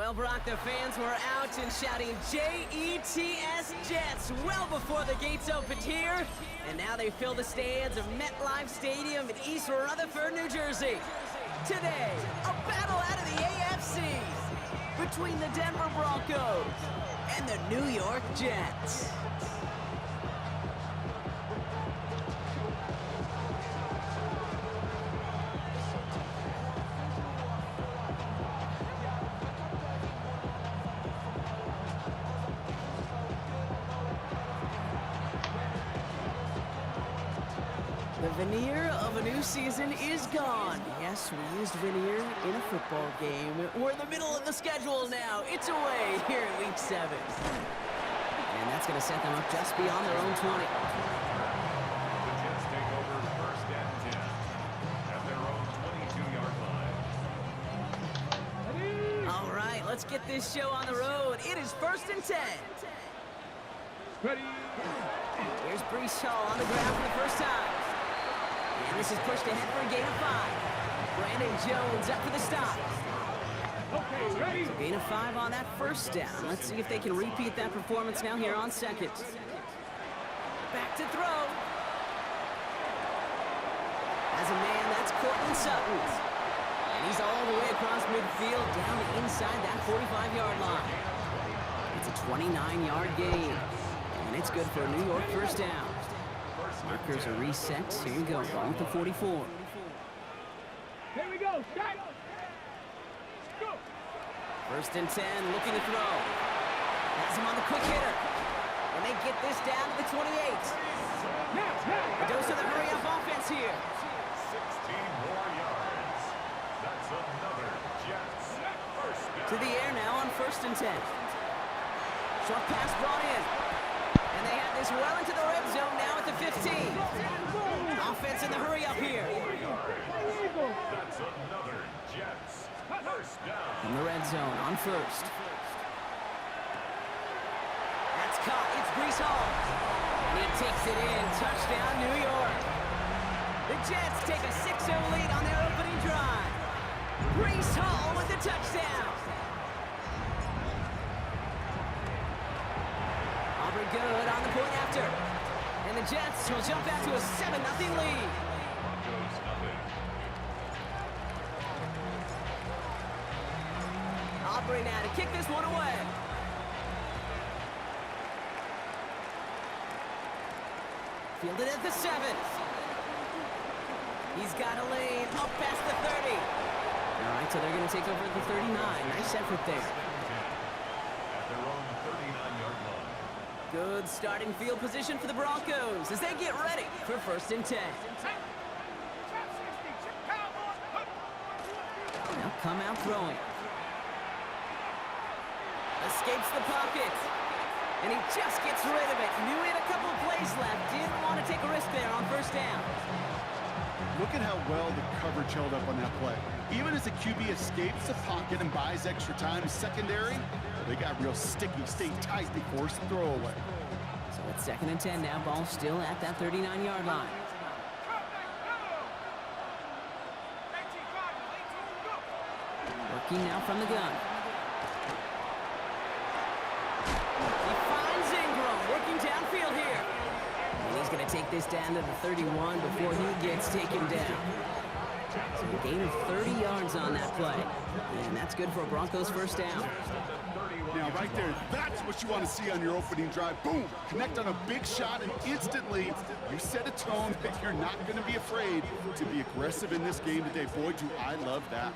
Well, Brock, the fans were out and shouting J-E-T-S Jets well before the gates opened here. And now they fill the stands of MetLife Stadium in East Rutherford, New Jersey. Today, a battle out of the AFC between the Denver Broncos and the New York Jets. The veneer of a new season is gone. Yes, we used veneer in a football game. We're in the middle of the schedule now. It's away here in Week 7. And that's going to set them up just beyond their own 20. The Jets take over first and 10 at their own 22-yard line. All right, let's get this show on the road. It is first and 10. Ready. Here's Breece Hall on the ground for the first time. And this is pushed ahead for a gain of 5. Brandon Jones up for the stop. Okay, ready. So gain of 5 on that first down. Let's see if they can repeat that performance now here on second. Back to throw. As a man, that's Cortland Sutton. And he's all the way across midfield down inside that 45-yard line. It's a 29-yard gain. And it's good for a New York first down. Markers are reset. Here we go. Going with the 44. Here we go. Shot. Go. First and 10, looking to throw. Has him on the quick hitter. And they get this down to the 28. The dose of the hurry-up offense here. 16 more yards. That's another Jets first down. To the air now on first and 10. Short pass brought in. And they have this well into the red zone now at the 15. Offense in the hurry-up here. That's another Jets first down. In the red zone on first. That's caught. It's Breece Hall. And he takes it in. Touchdown, New York. The Jets take a 6-0 lead on their opening drive. Breece Hall with the touchdown. Aubrey good on the point after. And the Jets will jump out to a 7-0 lead. Broncos nothing. Aubrey now to kick this one away. Fielded at the 7. He's got a lane up past the 30. All right, so they're going to take over at the 39. Nice effort there. At their own 39-yard line. Good starting field position for the Broncos as they get ready for first and 10. Now come out throwing. Escapes the pocket. And he just gets rid of it. Knew he had a couple plays left. Didn't want to take a risk there on first down. Look at how well the coverage held up on that play. Even as the QB escapes the pocket and buys extra time secondary, they got real sticky, stay tight before it's throwaway. So it's second and 10 now. Ball still at that 39-yard line. Working now from the gun. He finds Ingram working downfield here. And he's going to take this down to the 31 before he gets taken down. So a gain of 30 yards on that play. And that's good for a Broncos first down. Now, right there, that's what you want to see on your opening drive. Boom! Connect on a big shot, and instantly you set a tone that you're not going to be afraid to be aggressive in this game today. Boy, do I love that.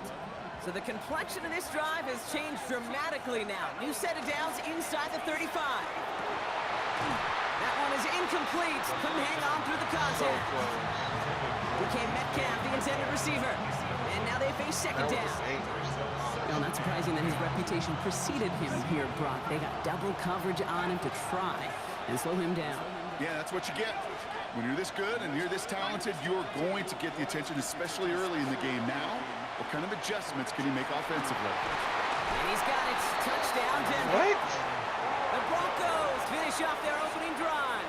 So the complexion of this drive has changed dramatically now. New set of downs inside the 35. That one is incomplete. Couldn't hang on through the contact. Became Metcalf, the intended receiver. And now they face second down. Well, not surprising that his reputation preceded him here, Brock. They got double coverage on him to try and slow him down. Yeah, that's what you get. When you're this good and you're this talented, you're going to get the attention, especially early in the game. Now, what kind of adjustments can he make offensively? And he's got it. Touchdown, Denver. What? The Broncos finish off their opening drive.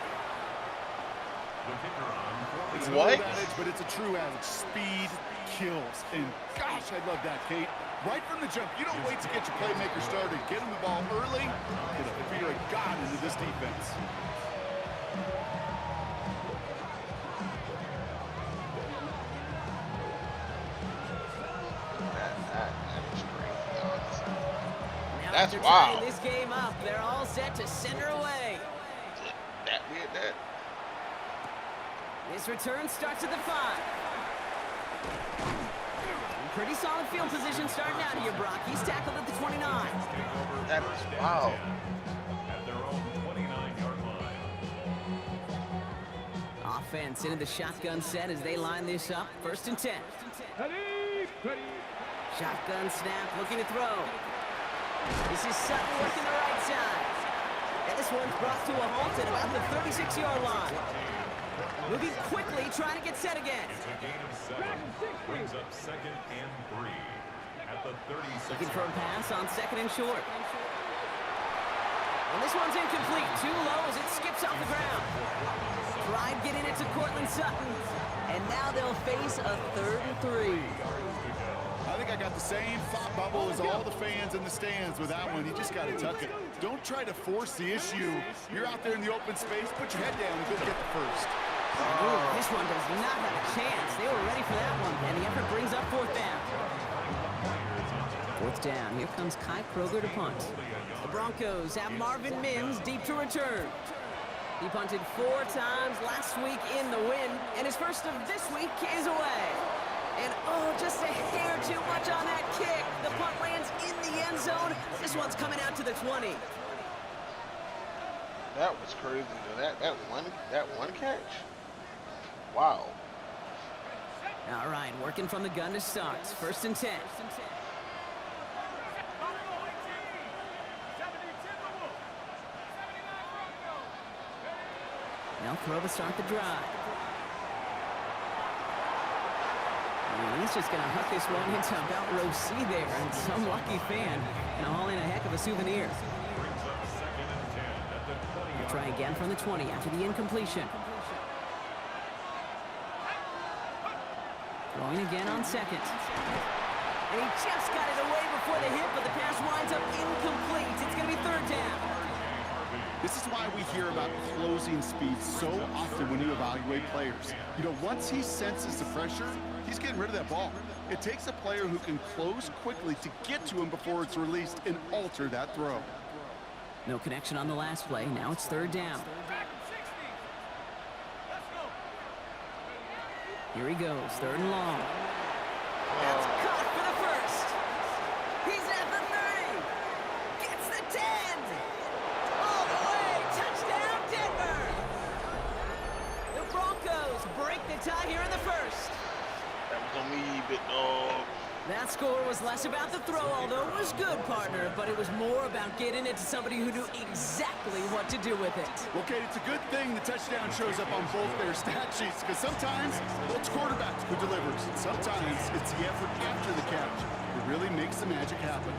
The kicker on It's an What? old adage, but it's a true adage. Speed kills. And gosh, I love that, Kate. Right from the jump, you don't wait to get your playmaker started. Get him the ball early. Get a fear of God into this defense. That's After wild. tying this game up, they're all set to send her away. That did that. This return starts at the 5. Pretty solid field position starting out here, Brock. He's tackled at the 29. That is wild. At their own 29-yard line. Offense into the shotgun set as they line this up. 1st and 10. Ready. Shotgun snap, looking to throw. This is Sutton working the right side. And this one's brought to a halt at about the 36-yard line. Moving quickly, trying to get set again. It's a gain of 7. Brings up 2nd and 3. At the 36. Looking for a pass on 2nd and short. And this one's incomplete. Too low as it skips off the ground. Tried getting it to Cortland Sutton. And now they'll face a 3rd and 3. I think I got the same thought bubble as all the fans in the stands with that one. You just got to tuck it. Don't try to force the issue. You're out there in the open space. Put your head down and go get the first. Ooh, this one does not have a chance. They were ready for that one, and the effort brings up 4th down. 4th down. Here comes Kai Kroger to punt. The Broncos have Marvin Mims deep to return. He punted 4 times last week in the win, and his first of this week is away. And oh, just a hair too much on that kick. The punt lands in the end zone. This one's coming out to the 20. That was crazy. That one catch. Wow. All right, working from the gun to start. 1st and 10. They'll throw to start the drive. And he's just going to huck this one into about row C there, and some lucky fan going to haul in a heck of a souvenir. Brings up 2nd and 10 at the 20. They'll try again from the 20 after the incompletion. Throwing again on 2nd. And he just got it away before the hit, but the pass winds up incomplete. It's going to be 3rd down. This is why we hear about closing speed so often when you evaluate players. You know, once he senses the pressure, he's getting rid of that ball. It takes a player who can close quickly to get to him before it's released and alter that throw. No connection on the last play. Now it's 3rd down. Here he goes, 3rd and long. That's caught for the first. He's at the 30. Gets the 10. All the way. Touchdown, Denver. The Broncos break the tie here in the 1st. That was on me, big dog. That score was less about the throw, although it was good, partner, but it was more about getting it to somebody who knew exactly what to do with it. Okay, it's a good thing the touchdown shows up on both their stat sheets, because sometimes it's quarterback who delivers. Sometimes it's the effort after the catch that really makes the magic happen.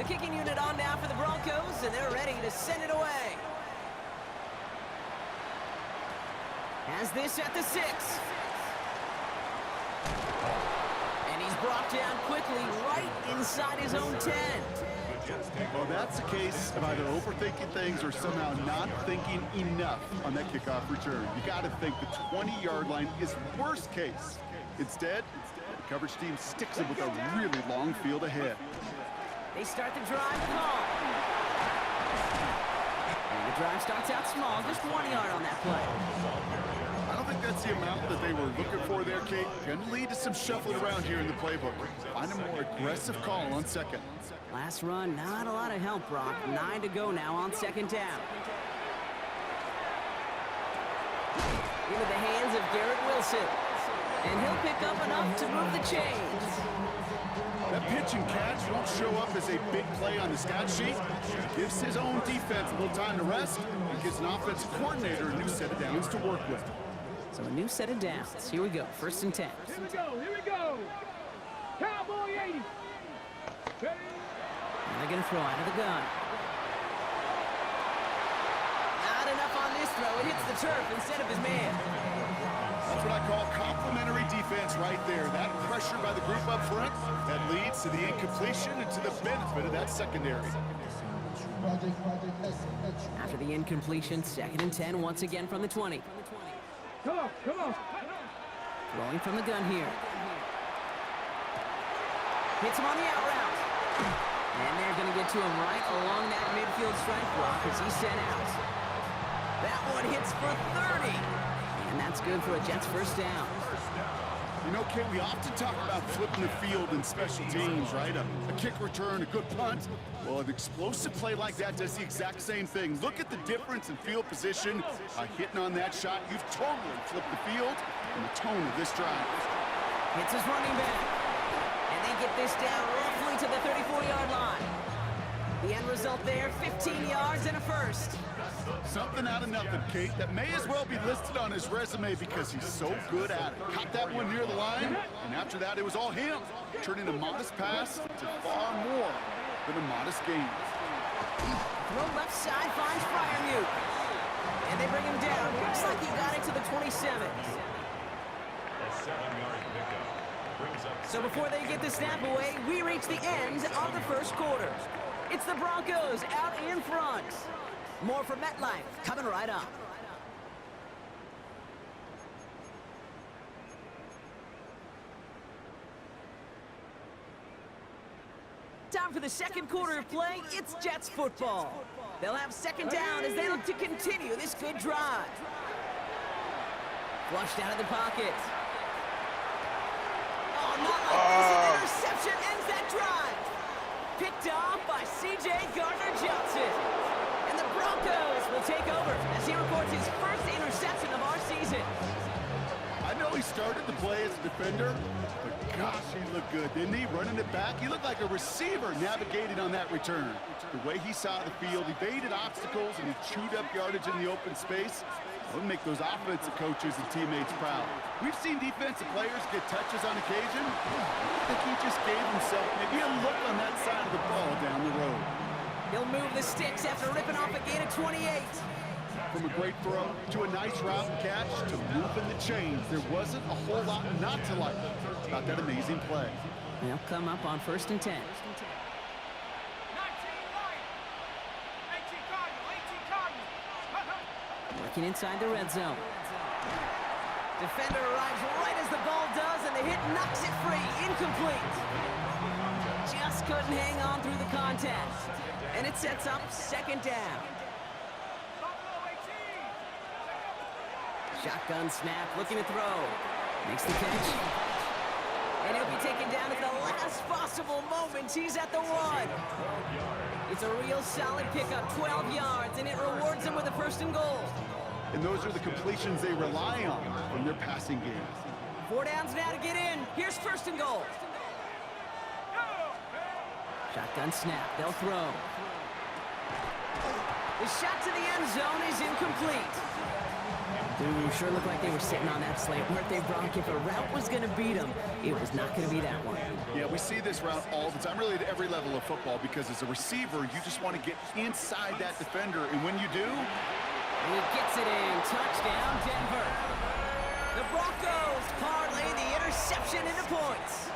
Kicking unit on now for the Broncos, and they're ready to send it away. Has this at the 6. And he's brought down quickly right inside his own 10. Well, that's the case of either overthinking things or somehow not thinking enough on that kickoff return. You got to think the 20-yard line is worst case. Instead, the coverage team sticks it with a really long field ahead. They start the drive long. And the drive starts out small, just 1 yard on that play. I don't think that's the amount that they were looking for there, Kate. Going to lead to some shuffling around here in the playbook. Find a more aggressive call on 2nd. Last run, not a lot of help, Brock. 9 to go now on 2nd down. Into the hands of Garrett Wilson. And he'll pick up enough to move the chains. That pitch and catch won't show up as a big play on the stat sheet. It gives his own defense a little time to rest and gives an offensive coordinator a new set of downs to work with. So a new set of downs. Here we go, 1st and 10. Here we go, here we go. Cowboy 80. Ready? And they're going to throw out of the gun. Not enough on this throw. It hits the turf instead of his man. That's what I call complimentary defense right there. That pressure by the group up front, that leads to the incompletion and to the benefit of that secondary. After the incompletion, 2nd and 10 once again from the 20. Come on, come on. Throwing from the gun here. Hits him on the out route. And they're going to get to him right along that midfield strike block as he's sent out. That one hits for 30. And that's good for a Jets 1st down. You know, Kate, we often talk about flipping the field in special teams, right? A kick return, a good punt. Well, an explosive play like that does the exact same thing. Look at the difference in field position. By hitting on that shot, you've totally flipped the field and the tone of this drive. Hits his running back. And they get this down roughly to the 34-yard line. The end result there, 15 yards and a 1st. Something out of nothing, Kate, that may as well be listed on his resume because he's so good at it. Caught that one near the line, and after that, it was all him, turning a modest pass to far more than a modest gain. Throw left side finds Fryermuth. And they bring him down. Looks like he got it to the 27. A 7-yard pickup brings up. So before they get the snap away, we reach the end of the 1st quarter. It's the Broncos out in front. More from MetLife coming right up. Time for the 2nd quarter of play. It's Jets football. They'll have 2nd down as they look to continue this good drive. Flushed out of the pocket. Oh, not like this. An interception ends that drive. Picked off by C.J. Gardner-Johnson. And the Broncos will take over as he records his 1st interception of our season. I know he started the play as a defender, but gosh, he looked good, didn't he? Running it back, he looked like a receiver navigating on that return. The way he saw the field, he baited obstacles and he chewed up yardage in the open space. That would make those offensive coaches and teammates proud. We've seen defensive players get touches on occasion. I think he just gave himself maybe a look on that side of the ball down the road. He'll move the sticks after ripping off a gain of 28. From a great throw to a nice route and catch to moving the chains, there wasn't a whole lot not to like about that amazing play. They'll come up on 1st and 10. Working inside the red zone. Defender arrives right as the ball does, and the hit knocks it free. Incomplete. Just couldn't hang on through the contact. And it sets up 2nd down. Shotgun snap, looking to throw. Makes the catch. And he'll be taken down at the last possible moment. He's at the 1. It's a real solid pickup, 12 yards, and it rewards him with a 1st and goal. And those are the completions they rely on from their passing game. 4 downs now to get in. Here's 1st and goal. Shotgun snap, they'll throw. The shot to the end zone is incomplete. Ooh, sure looked like they were sitting on that slant, weren't they, Brock? If a route was going to beat them, it was not going to be that one. Yeah, we see this route all the time, really at every level of football, because as a receiver, you just want to get inside that defender, and when you do, he gets it in. Touchdown, Denver. The Broncos parlay the interception into points.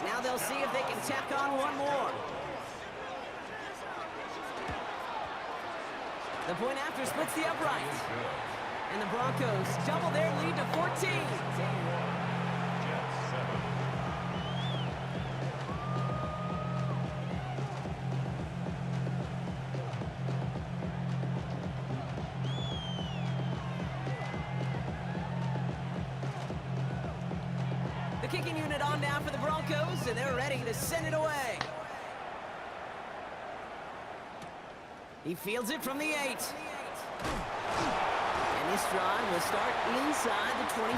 Now they'll see if they can tack on one more. The point after splits the upright. And the Broncos double their lead to 14. The kicking unit on now for the Broncos, and they're ready to send it away. He fields it from the 8. And this drive will start inside the 25.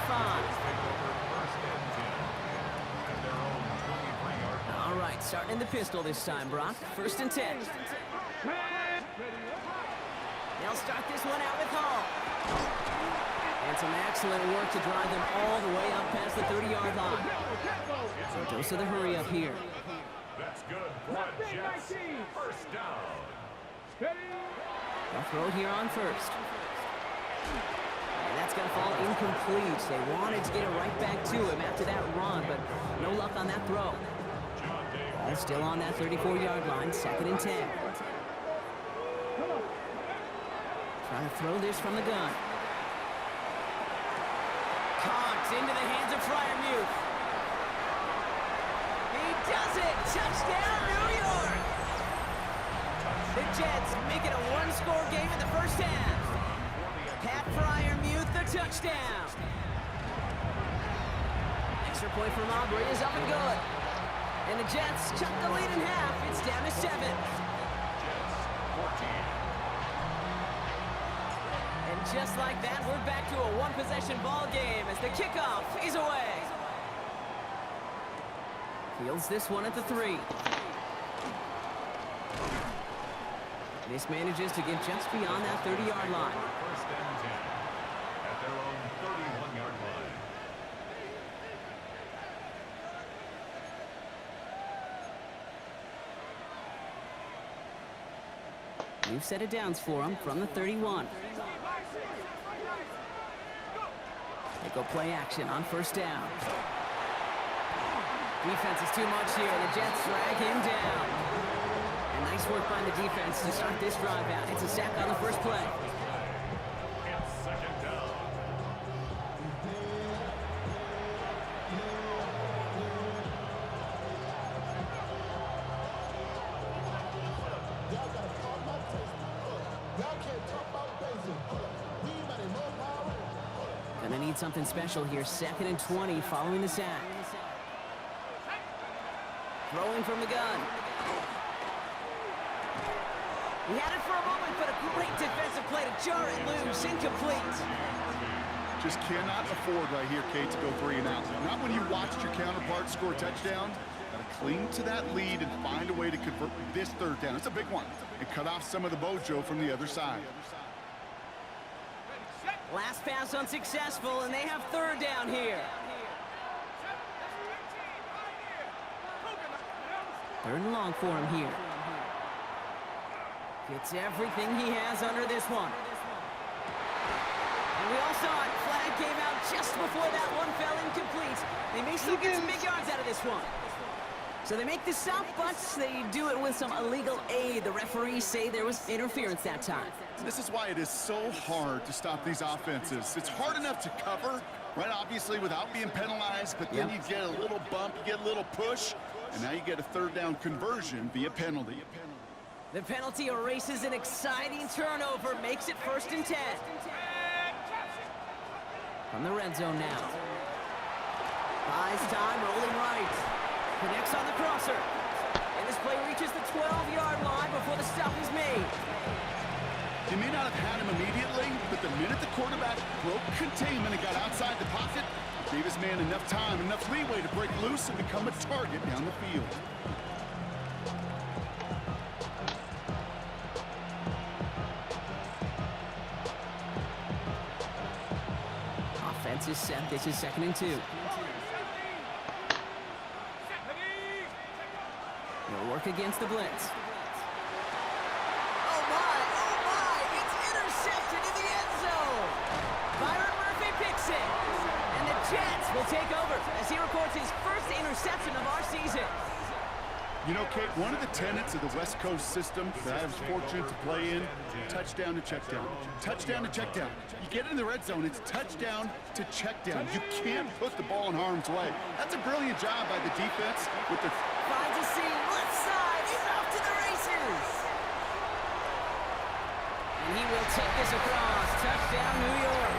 All right, starting in the pistol this time, Brock. 1st and 10. They'll start this one out with Hall. And some excellent work to drive them all the way up past the 30-yard line. So dose of the hurry up here. That's good for the Jets. First down. They'll throw it here on first. And that's going to fall incomplete. They wanted to get it right back to him after that run, but no luck on that throw. Ball still on that 34-yard line, 2nd and 10. Trying to throw this from the gun. Caught into the hands of Fryermuth. He does it! Touchdown, New York! The Jets make it a one-score game in the first half. Pat Fryermuth, the touchdown. Extra point from Aubrey is up and good. And the Jets cut the lead in half. It's down to 7. And just like that, we're back to a one-possession ball game as the kickoff is away. Fields this one at the 3. This manages to get just beyond that 30-yard line. First and 10 at their own 31-yard line. New set of downs for him from the 31. They go play action on first down. Defense is too much here. The Jets drag him down. And nice work by the defense to start this drive out. It's a sack on the first play. It's second down. Gonna need something special here. 2nd and 20 following the sack. Throwing from the gun. He had it for a moment, but a great defensive play to jar it loose. Incomplete. Just cannot afford right here, Kate, to go 3 and out. Not when you watched your counterpart score a touchdown. Got to cling to that lead and find a way to convert this 3rd down. It's a big one. And cut off some of the mojo from the other side. Last pass unsuccessful, and they have 3rd down here. 3rd and long for him here. Gets everything he has under this one. And we all saw it. Flag came out just before that one fell incomplete. They may still get some big yards out of this one. So they make the stop, but they do it with some illegal aid. The referees say there was interference that time. This is why it is so hard to stop these offenses. It's hard enough to cover, right, obviously, without being penalized, but then you get a little bump, you get a little push, and now you get a 3rd down conversion via penalty. The penalty erases an exciting turnover, makes it 1st and 10. From the red zone now. Buys time, rolling right. Connects on the crosser. And this play reaches the 12-yard line before the stop is made. You may not have had him immediately, but the minute the quarterback broke containment and got outside the pocket, it gave his man enough time, enough leeway to break loose and become a target down the field. Offense is set. This is 2nd and 2. They'll work against the blitz. Oh my, it's intercepted in the end zone. Byron Murphy picks it. And the Jets will take over as he records his first interception of our season. You know, Kate, one of the tenets of the West Coast system that I was fortunate to play in, touchdown to check down. Touchdown to check down. You get in the red zone, it's touchdown to check down. You can't put the ball in harm's way. That's a brilliant job by the defense with the... Finds a seam, left side, he's off to the races. And he will take this across. Touchdown, New York.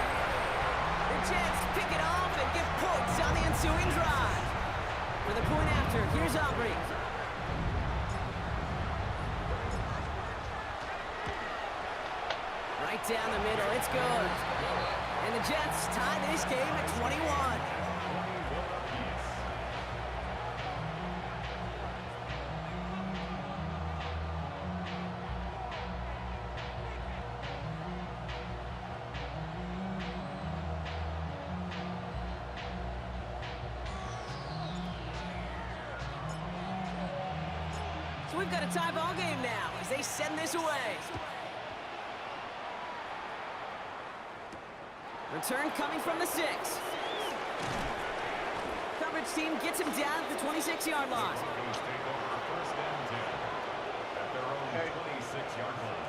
The Jets pick it off and get points on the ensuing drive. For the point after, here's Aubrey. Right down the middle, it's good. And the Jets tie this game at 21. So we've got a tie ball game now as they send this away. Return coming from the 6. Coverage team gets him down at the 26-yard line. Take over first and 10 at their own 26-yard line.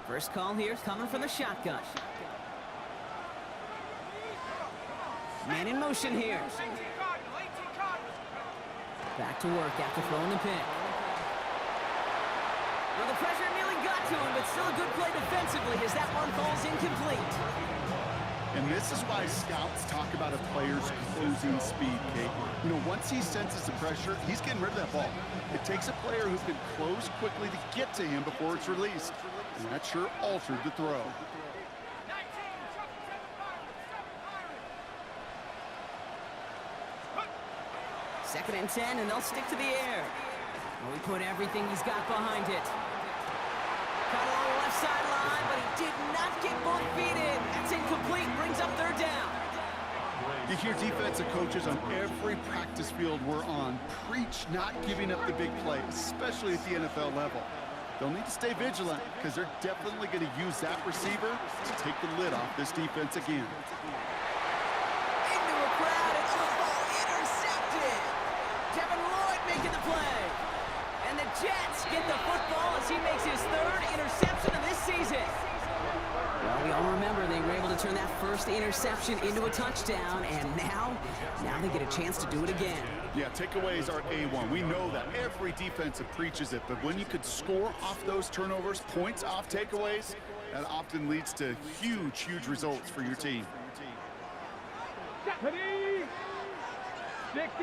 First call here coming from the shotgun. Man in motion here. Back to work after throwing the pick. Well, the pressure nearly got to him, but still a good play defensively as that one falls incomplete. And this is why scouts talk about a player's closing speed, Kate. You know, once he senses the pressure, he's getting rid of that ball. It takes a player who can close quickly to get to him before it's released. And that sure altered the throw. Second and 10, and they'll stick to the air. Well, he put everything he's got behind it. Caught along the left sideline, but he did not get both feet in. That's incomplete, brings up third down. You hear defensive coaches on every practice field we're on preach not giving up the big play, especially at the NFL level. They'll need to stay vigilant because they're definitely going to use that receiver to take the lid off this defense again. Into a crowd, and intercepted! Devin Lloyd making the play. And the Jets get the football as he makes his third interception of this season. Well, we all remember they were able to turn that first interception into a touchdown, and now they get a chance to do it again. Yeah, takeaways are A1. We know that. Every defensive preaches it, but when you could score off those turnovers, points off takeaways, that often leads to huge, huge results for your team. 60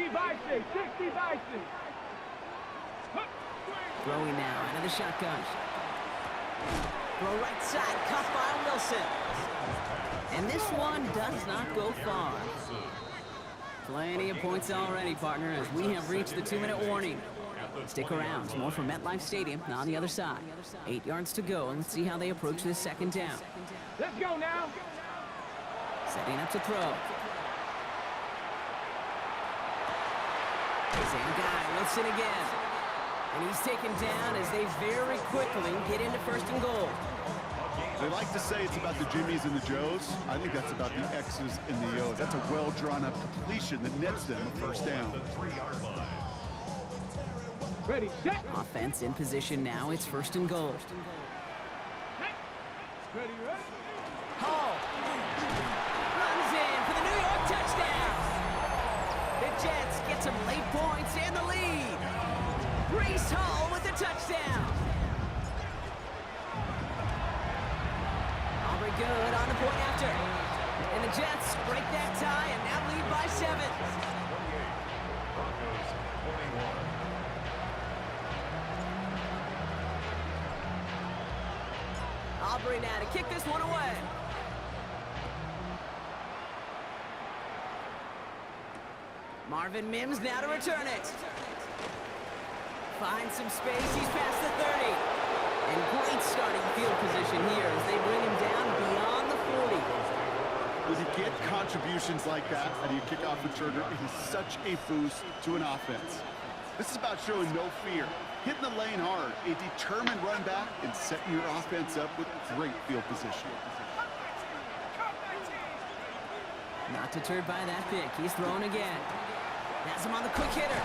Bison, 60 Bison. Throwing now out of the shotgun. Throw right side, caught by Wilson. And this one does not go far. Plenty of points already, partner, as we have reached the 2-minute warning. Stick around. More from MetLife Stadium on the other side. 8 yards to go, and let's see how they approach this second down. Let's go now. Setting up to throw. Same guy, Wilson again. And he's taken down as they very quickly get into first and goal. They like to say it's about the Jimmies and the Joes. I think that's about the X's and the O's. That's a well-drawn-up completion that nets them a first down. Ready, set. Offense in position now. It's first and goal. Ready, ready. Hall runs in for the New York touchdown. The Jets get some late points and the lead. Brees Hall with the touchdown. Aubrey good on the point after. And the Jets break that tie and now lead by 7. 28. Broncos 21. Aubrey now to kick this one away. Marvin Mims now to return it. Finds some space, he's past the 30. And great starting field position here as they bring him down beyond the 40. When you get contributions like that out of your kickoff returner, it is such a boost to an offense. This is about showing no fear, hitting the lane hard, a determined run back, and setting your offense up with great field position. Not deterred by that pick, he's throwing again. Has him on the quick hitter.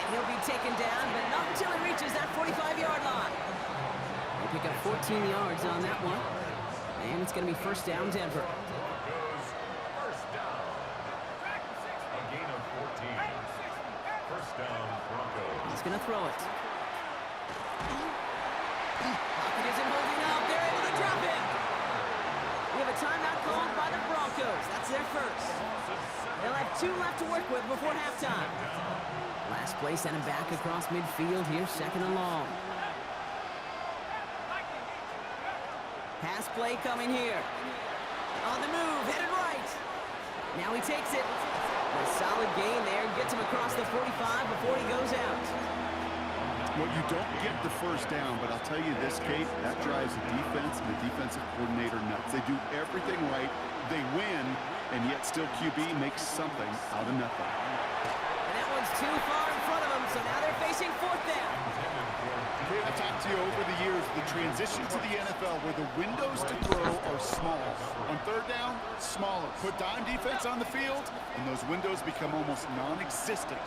And he'll be taken down, but not until he reaches that 45-yard line. They pick up 14 yards on that one. And it's going to be first down, Denver. First down. A gain of 14. First down, Broncos. He's going to throw it. Pocket isn't holding up. They're able to drop him. We have a timeout called by the Broncos. That's their first. They'll have 2 left to work with before halftime. Last play sent him back across midfield here, second and long. Pass play coming here. On the move, headed right. Now he takes it. A solid gain there. Gets him across the 45 before he goes out. Well, you don't get the first down, but I'll tell you this, Kate, that drives the defense and the defensive coordinator nuts. They do everything right, they win, and yet still QB makes something out of nothing. And that one's too far in front of them, so now they're facing fourth down. Kate, I've talked to you over the years, the transition to the NFL where the windows to throw are small. On third down, smaller. Put dime defense on the field, and those windows become almost non-existent.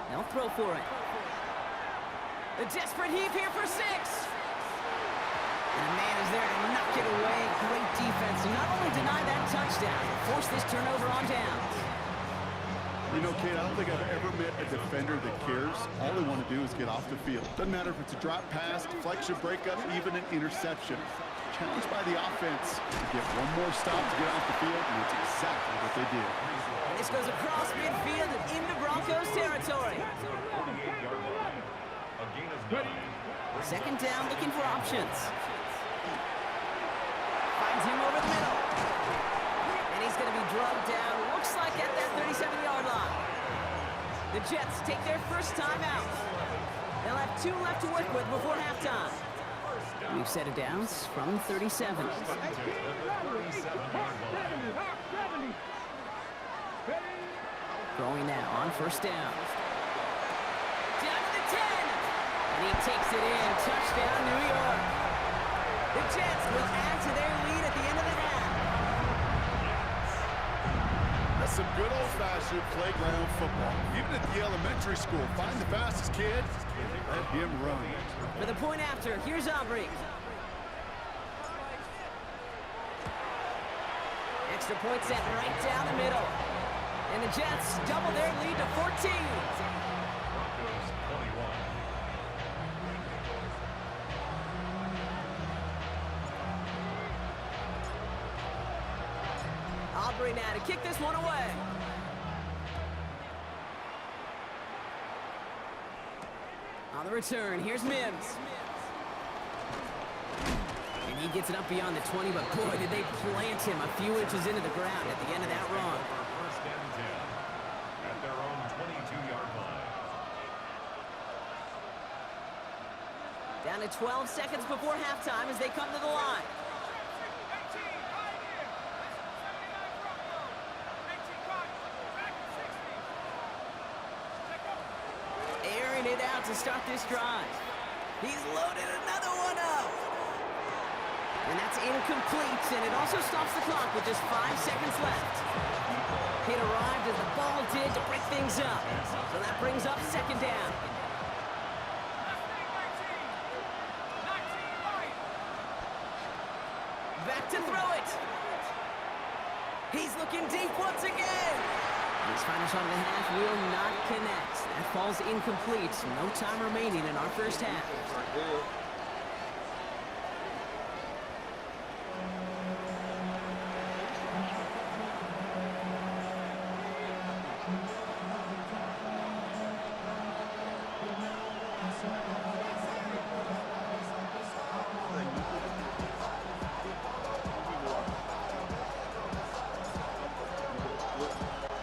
They'll throw for it. The desperate heave here for 6. And a man is there to knock it away. Great defense to not only deny that touchdown, but force this turnover on downs. You know, Kate, I don't think I've ever met a defender that cares. All they want to do is get off the field. Doesn't matter if it's a drop pass, deflection, breakup, even an interception. Challenged by the offense to get one more stop to get off the field, and it's exactly what they did. And this goes across midfield and into Broncos territory. Second down, looking for options. Finds him over the middle. And he's going to be drugged down, looks like at that 37-yard line. The Jets take their first time out. They'll have 2 left to work with before halftime. We've set it down from 37. Throwing now on first down. Down to the 10. And he takes it in. Touchdown, New York. The Jets will add to their lead at the end of the half. That's some good old-fashioned playground football. Even at the elementary school, find the fastest kid and let him run. For the point after, here's Aubrey. Extra point set right down the middle. And the Jets double their lead to 14. Aubrey now to kick this one away. On the return, here's Mims. And he gets it up beyond the 20, but boy, did they plant him a few inches into the ground at the end of that run. First and 10 at their own 22-yard line. Down to 12 seconds before halftime as they come to the line. Airing it out to start this drive. He's loaded another one up. And that's incomplete, and it also stops the clock with just 5 seconds left. It arrived as the ball did to break things up. So that brings up second down. Back to throw it. He's looking deep once again. His final shot of the half will not connect. That falls incomplete. No time remaining in our first half.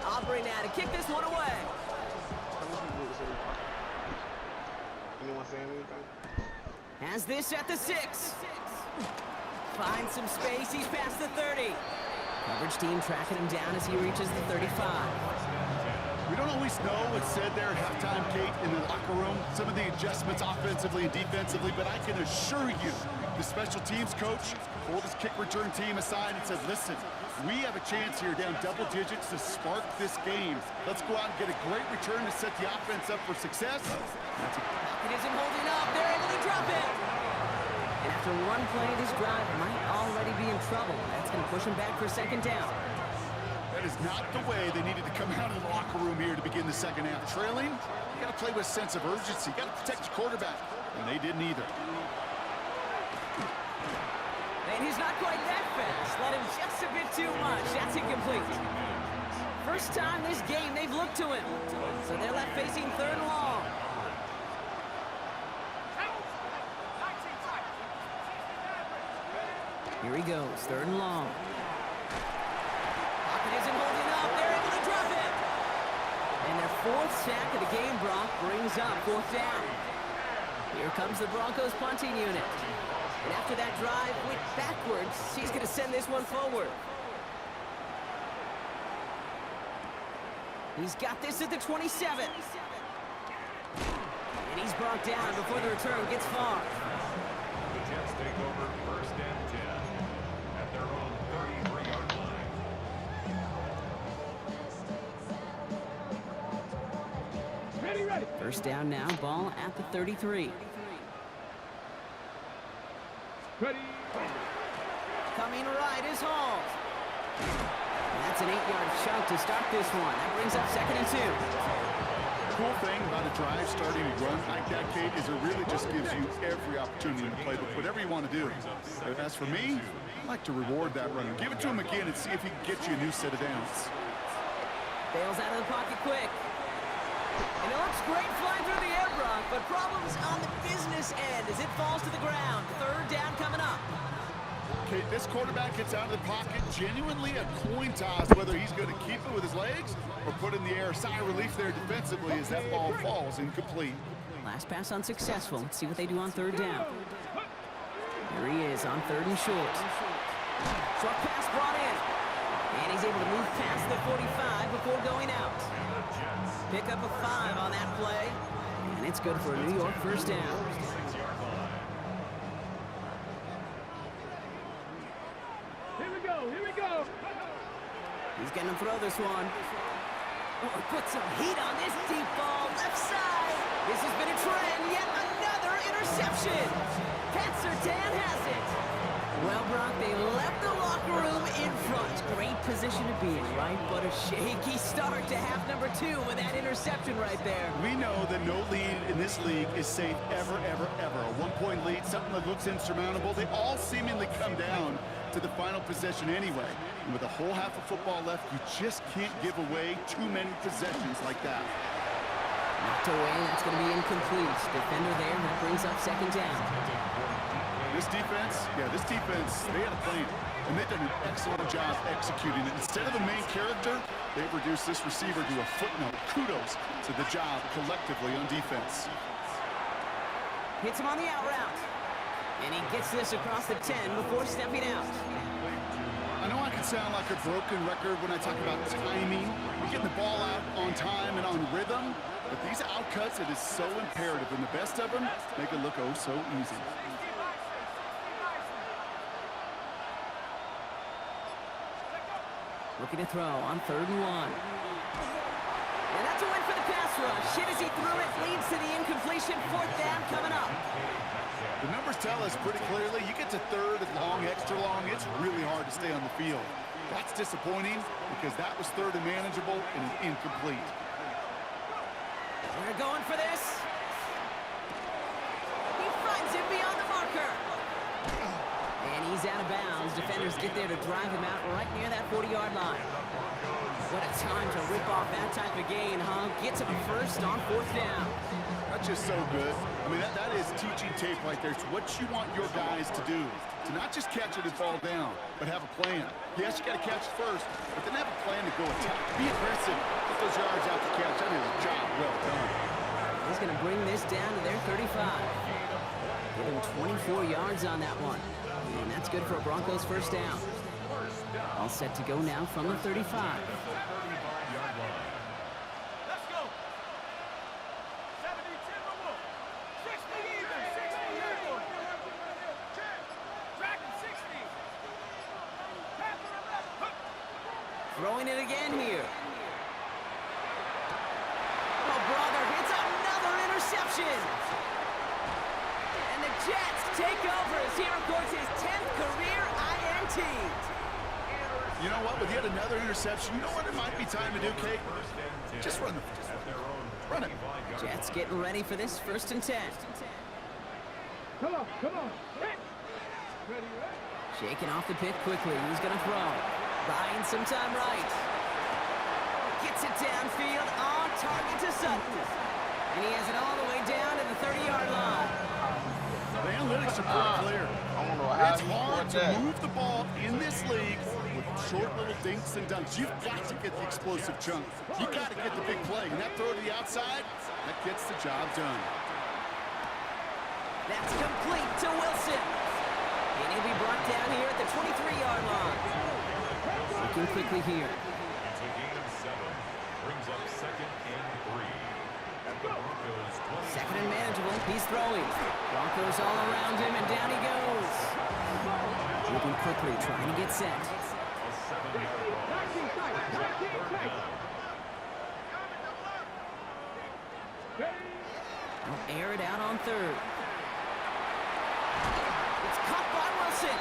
Aubrey now to kick this one away. Anyone saying anything? Has this at the 6. Finds some space. He's past the 30. Coverage team tracking him down as he reaches the 35. We don't always know what's said there at halftime, Kate, in the locker room. Some of the adjustments offensively and defensively, but I can assure you, the special teams coach pulled his kick return team aside and said, listen, we have a chance here down double digits to spark this game. Let's go out and get a great return to set the offense up for success. It isn't holding up. They're able to drop it. And after one play, this drive might already be in trouble. That's going to push him back for second down. That is not the way they needed to come out of the locker room here to begin the second half. Trailing, you got to play with a sense of urgency. You got to protect your quarterback, and they didn't either. And he's not quite that fast. Let him just a bit too much. That's incomplete. First time this game they've looked to him. So they're left facing 3rd and long. Here he goes, 3rd and long. Pocket isn't holding up. They're able to drop it. And their 4th sack of the game, Brock, brings up 4th down. Here comes the Broncos punting unit. And after that drive went backwards, he's going to send this one forward. He's got this at the 27. And he's brought down before the return gets far. The Jets take over 1st and 10 at their own 33-yard line. Ready, ready. First down now, ball at the 33. Ready. Coming right is Hall. That's an 8-yard chunk to start this one. That brings up 2nd and 2. The cool thing about a drive starting a run like that, Kate, is it really just gives you every opportunity to play whatever you want to do. As for me, I like to reward that runner. Give it to him again and see if he can get you a new set of downs. Bails out of the pocket quick. And it looks great flying through the air, Brock, but problems on the business end as it falls to the ground. 3rd down coming up. Okay, this quarterback gets out of the pocket, genuinely a coin toss whether he's going to keep it with his legs or put in the air. Sigh of relief there defensively as that ball falls incomplete. Last pass unsuccessful. Let's see what they do on 3rd down. Here he is on 3rd and short. Short pass brought in. And he's able to move past the 45 before going out. Pick up a 5 on that play. And it's good for a New York 1st down. Here we go. He's going to throw this one. Oh, put some heat on this deep ball. Left side. This has been a trend. Yet another interception. Pat Surtain has it. Well, Brock, they left the locker room in front. Great position to be in, right? But a shaky start to half number 2 with that interception right there. We know that no lead in this league is safe ever, ever, ever. A 1-point lead, something that looks insurmountable. They all seemingly come down to the final possession anyway. And with a whole half of football left, you just can't give away too many possessions like that. Knocked away, that's going to be incomplete. Defender there, that brings up 2nd down. This defense, they had a plan. And they've done an excellent job executing it. Instead of the main character, they've reduced this receiver to a footnote. Kudos to the job collectively on defense. Hits him on the out route. And he gets this across the 10 before stepping out. I know I can sound like a broken record when I talk about timing, getting the ball out on time and on rhythm, but these outcuts, it is so imperative, and the best of them make it look oh so easy. Looking to throw on 3rd and 1. And that's a win for the pass rush. Hit as he threw it, leads to the incompletion. 4th down coming up. The numbers tell us pretty clearly, you get to 3rd and long, extra long, it's really hard to stay on the field. That's disappointing because that was 3rd and manageable and an incomplete. We're going for this. He finds him beyond the marker. And he's out of bounds. Defenders get there to drive him out right near that 40-yard line. What a time to rip off that type of gain, huh? Gets him a 1st on 4th down. That's just so good. I mean, that is teaching tape right there. It's what you want your guys to do. To not just catch it and fall down, but have a plan. Yes, you got to catch it first, but then have a plan to go attack. Be aggressive. Get those yards out to catch. That is a job well done. He's going to bring this down to their 35. Give him 24 yards on that one. And that's good for a Broncos 1st down. All set to go now from the 35. Throwing it again here. Oh, brother, it's another interception. And the Jets take over as he records his 10th career INT. You know what? With yet another interception, you know what it might be time to do, Kate? Just run the run it. Jets getting ready for this 1st and 10. Come on. Ready. Shaking off the pick quickly. He's going to throw. Buying some time right. Gets it downfield on target to Sutton. And he has it all the way down to the 30-yard line. The analytics are pretty clear. I don't know how It's he hard caught to that. move the ball in this league with short little dinks and dunks. You've got to get the explosive chunk. You've got to get the big play. And that throw to the outside, that gets the job done. That's complete to Wilson. And he'll be brought down here at the 23-yard line. Looking quickly here. It's a gain of 7. Brings up 2nd and 3. At the Broncos 20. Second and manageable. He's throwing. Broncos all around him, and down he goes. Moving quickly, trying to get set. A 7-yard loss. They'll air it out on third. It's caught by Wilson.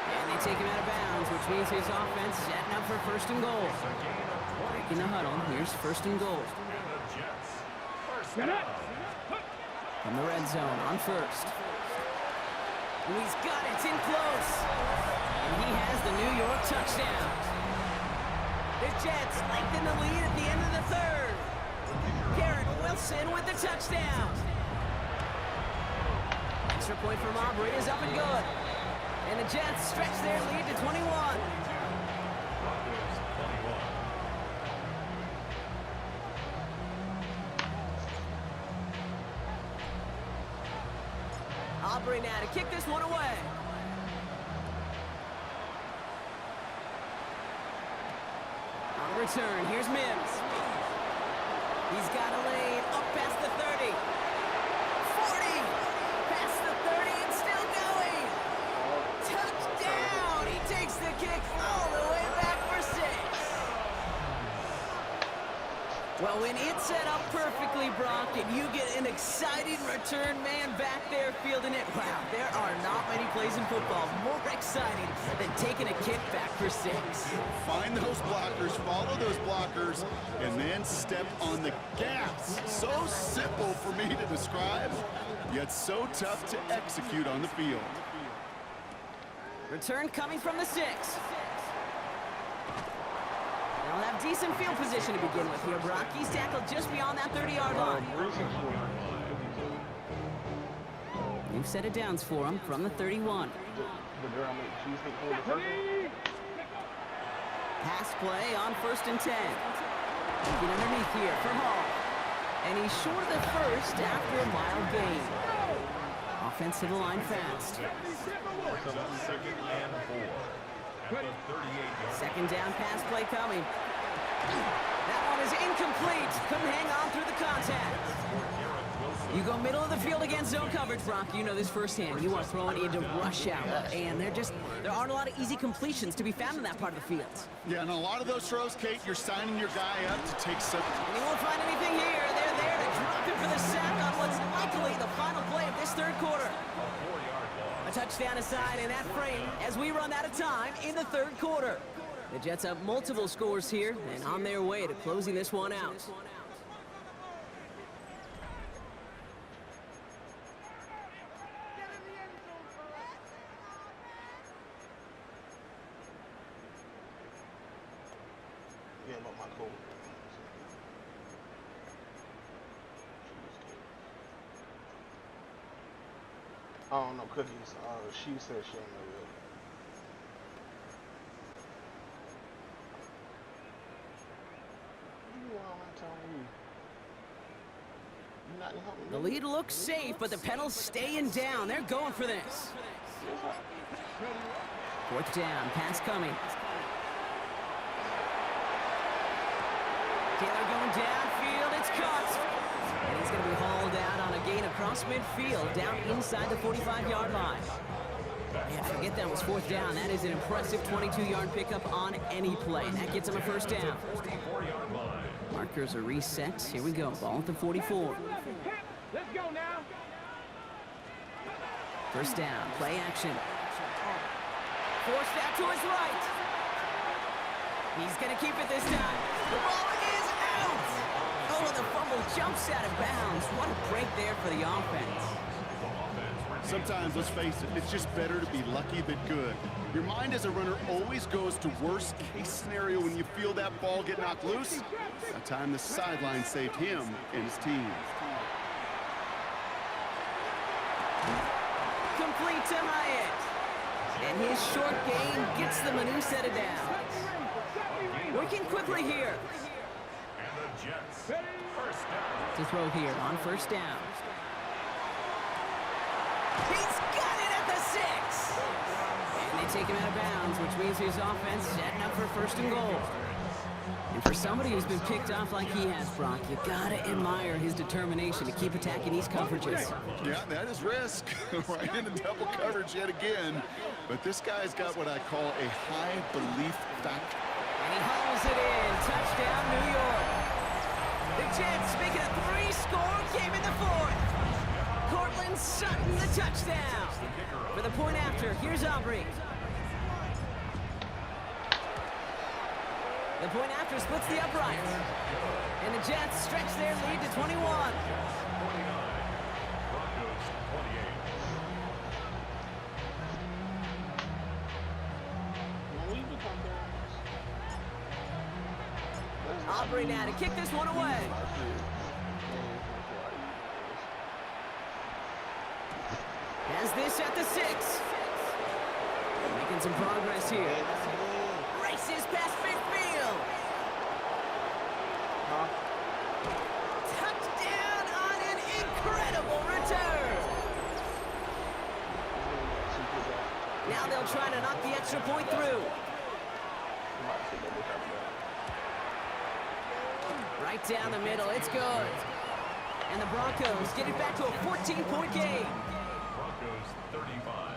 And they take him out of bounds, which means his offense setting up for first and goal. Breaking the huddle. Here's first and goal. From the red zone on first. Ooh, he's got it. It's in close. And he has the New York touchdown. The Jets lengthen the lead at the end of the third. Garrett Wilson with the touchdown. Extra point from Aubrey is up and good. And the Jets stretch their lead to 21. Aubrey now to kick this one away. On return, here's Mims. He's got a lane up past the 30. 40. Past the 30 and still going. Touchdown. He takes the kick all the way back for 6. Well, when it's set up perfectly, Brock, and you get an exciting return man back there fielding it, wow, there are not many plays in football more exciting than taking a kick back for 6. Find those blockers, follow those blockers, and then step on the gas. So simple for me to describe, yet so tough to execute on the field. Return coming from the 6. They'll have decent field position to begin with here, Brock. He's tackled just beyond that 30-yard line. New set of downs for him from the 31. Pass play on 1st and 10. Looking underneath here for Hall. And he's short of the first after a mild gain. Offense to the line fast. 2nd and 4. At the 38-yard. Second down pass play coming. That one is incomplete. Couldn't hang on through the contact. You go middle of the field against zone coverage, Brock. You know this firsthand. You are throwing into rush hour, and there aren't a lot of easy completions to be found in that part of the field. Yeah, and a lot of those throws, Kate, you're signing your guy up to take some. And he won't find anything here. They're there to drop it for the sack on what's likely the final play of this third quarter. A touchdown aside in that frame as we run out of time in the third quarter. The Jets have multiple scores here and on their way to closing this one out. Yeah, about my cool. Oh no, cookies. She said she don't know that. What do you want to tell me? You not helping The me? lead looks safe, but the pedals staying down. They're going for this. 4th down, pass coming. Taylor going downfield, it's caught. And he's going to be hauled out on a gain across midfield, down inside the 45-yard line. Man, forget that was 4th down. That is an impressive 22-yard pickup on any play. And that gets him a first down. Markers are reset. Here we go, ball at the 44. Let's go now. First down, play action. Forced out to his right. He's going to keep it this time. The ball is out. Oh, the fumble jumps out of bounds. What a break there for the offense. Sometimes, let's face it, it's just better to be lucky than good. Your mind as a runner always goes to worst case scenario when you feel that ball get knocked loose. That time the sideline saved him and his team. Complete to Hyatt. And his short game gets them a new set of downs. Working quickly here. And the Jets, first down. To throw here on first down. He's got it at the 6. And they take him out of bounds, which means his offense setting up for first and goal. And for somebody who's been picked off like he has, Brock, you gotta admire his determination to keep attacking these coverages. Yeah, that is risk. Right into double coverage yet again. But this guy's got what I call a high belief factor. And he hauls it in. Touchdown, New York. The Jets making a 3-score game in the 4th. Cortland Sutton the touchdown. For the point after, here's Aubrey. The point after splits the uprights. And the Jets stretch their lead to 21. 49, Broncos 28. Aubrey now to kick this one away. Has this at the 6. Making some progress here. Races past midfield. Touchdown on an incredible return. Now they'll try to knock the extra point through. Right down the middle, it's good. And the Broncos get it back to a 14-point game. Broncos 35.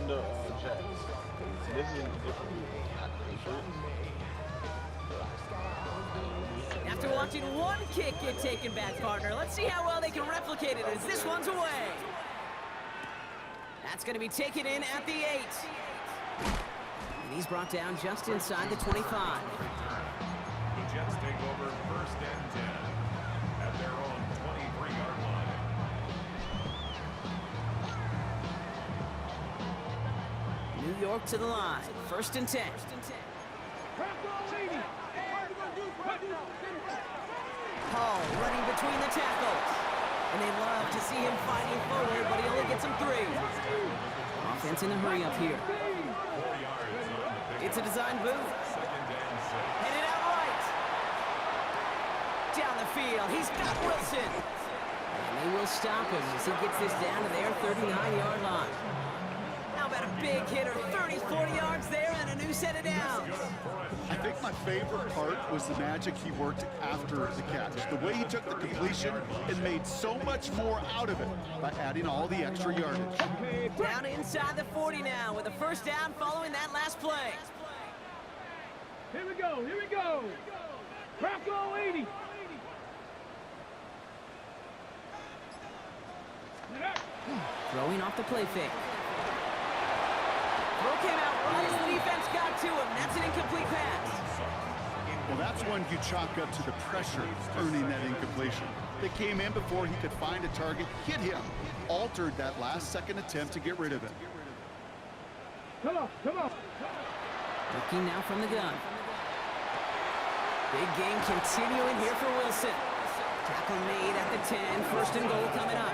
The Jets. This is different. After watching one kick get taken back, partner, let's see how well they can replicate it as this one's away. That's going to be taken in at the 8. And he's brought down just inside the 25. The Jets take over first and 10 at their own 23-yard line. New York to the line. First and 10. Hall running between the tackles. And they love to see him fighting forward, but he only gets him 3. Offense in a hurry up here. 4 yards on the pick. It's a design boot. Second and 6. Headed out right. Down the field. He's got Wilson. And they will stop him as he gets this down to their 39-yard line. How about a big hitter? 30, 40 yards there and a new set of downs. I think my favorite part was the magic he worked after the catch. The way he took the completion and made so much more out of it by adding all the extra yardage. Down inside the 40 now with a first down following that last play. Here we go, here we go. Bronco 80. Throwing off the play fake. Throw came out right as the defense got to him. That's an incomplete pass. Well, that's one you chalk up to the pressure earning that incompletion. They came in before he could find a target, hit him, altered that last-second attempt to get rid of it. Come on, come on. Looking now from the gun. Big game continuing here for Wilson. Tackle made at the 10. First and goal coming up.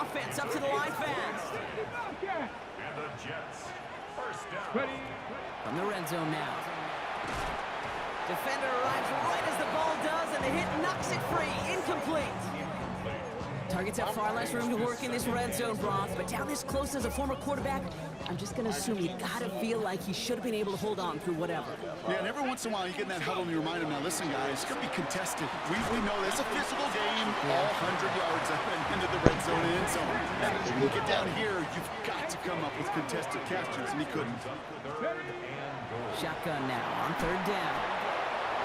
Offense up to the line fast. And the Jets, first down. Ready. From the red zone now. Defender arrives right as the ball does, and the hit knocks it free. Incomplete. Targets have far less room to work in this red zone, Brock, but down this close as a former quarterback, I'm just going to assume you got to feel like he should have been able to hold on through whatever. Yeah, and every once in a while you get in that huddle and you remind him, now listen guys, it's going to be contested. We know it's a physical game, all 100 yards up and into the red zone and end zone. And when you get down here, you've got to come up with contested catches, and he couldn't. Shotgun now on third down.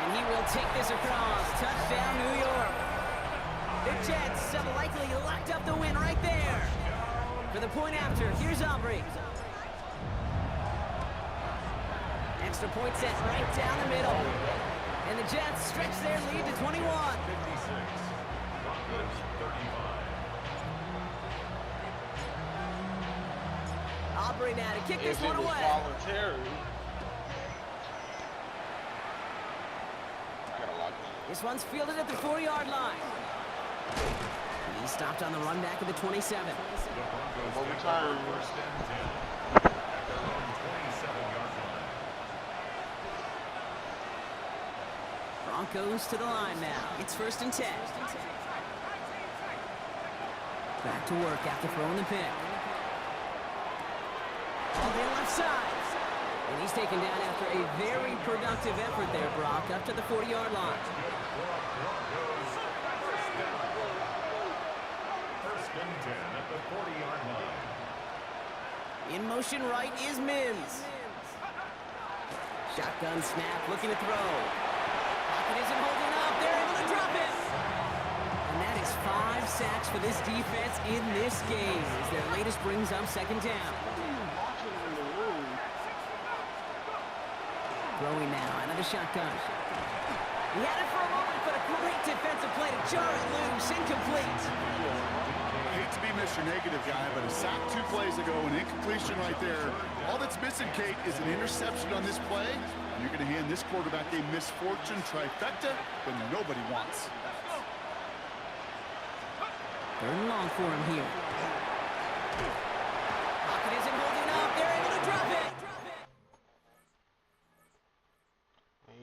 And he will take this across. Touchdown, New York. The Jets have likely locked up the win right there. For the point after, here's Aubrey. Extra point set right down the middle. And the Jets stretch their lead to 21. 56. Broncos 35. Aubrey now to kick this If it one was away. voluntary, I gotta lock it. This one's fielded at the 4-yard line. He stopped on the run back of the 27. The Broncos Over take time. over first and 10 at their own 27-yard line. Broncos to the line now. It's first and 10. Back to work after throwing the pick. All the left side. And he's taken down after a very productive effort there, Brock, up to the 40-yard line. First and 10 at the 40-yard line. In motion right is Mims. Shotgun snap, looking to throw. Pocket isn't holding up. They're able to drop it. And that is 5 sacks for this defense in this game as their latest brings up second down. Throwing now, another shotgun. He had it for a moment, but a great defensive play to jar it loose, incomplete. I hate to be Mr. Negative guy, but a sack 2 plays ago, an incompletion right there. All that's missing, Kate, is an interception on this play, and you're going to hand this quarterback a misfortune trifecta that nobody wants. Third and long for him here. Pocket isn't holding up. They're able to drop it.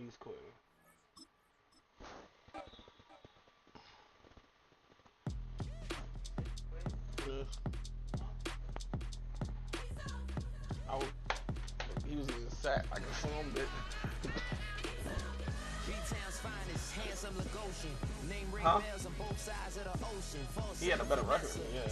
He's quick. He was in the sack. I confirmed it. Huh? He had a better record than me, yeah.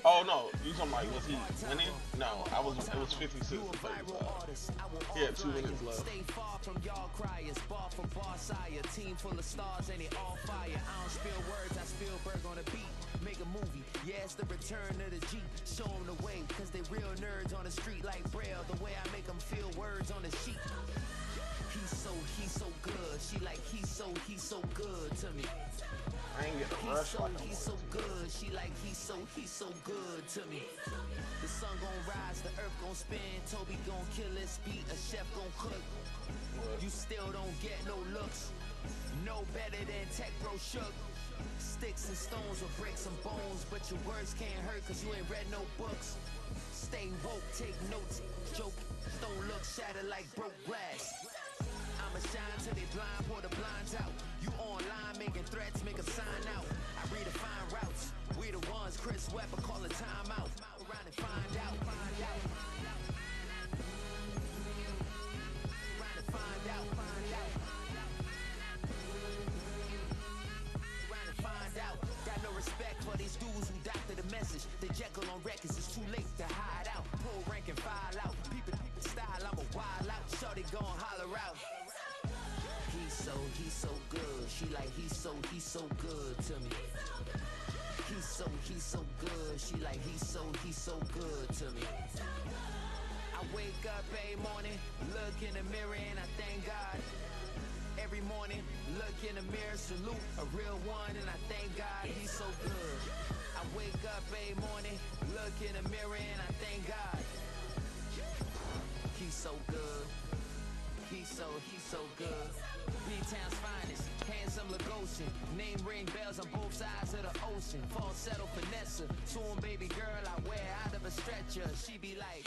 Oh no, you talking about was he winning? No, it was 56 to 35. He had 2 minutes left. Stay far from y'all criers, bar for bar sire, team full of stars and it all fire. I don't spill words, I Spielberg on a beat. Make a movie, yeah, it's the return of the Jeep. Show them the way, cause they real nerds on the street like Braille. The way I make them feel words on the sheet. He's so good. She like he's so good to me. I ain't get a rush like He's so good. She like he's so good to me. The sun gon' rise, the earth gon' spin. Toby gon' kill this beat, a chef gon' cook. You still don't get no looks. No better than Tech Bro Shook. Sticks and stones will break some bones, but your words can't hurt cause you ain't read no books. Stay woke, take notes, joke. Don't look shattered like broke glass. I'ma shine till they blind, pour the blinds out. You online making threats, make a sign out. I redefine routes. We the ones Chris Webber call a timeout. Around and find out. Around and find out. Around and find out. Got no respect for these dudes who doctor the message. The Jekyll on records, it's too late to hide out. Pull rank and file out. People style, I'm a wild out. Shorty gon' holler out. He's so good. She like he's so good to me. He's so good. She like he's so good to me. I wake up every morning, look in the mirror and I thank God. Every morning, look in the mirror, salute a real one and I thank God he's so good. I wake up every morning, look in the mirror and I thank God. He's so good. He's so good. B-Town's finest, handsome Lagosian. Name ring bells on both sides of the ocean. Falsetto finesse, soon baby girl I wear out of a stretcher. She be like.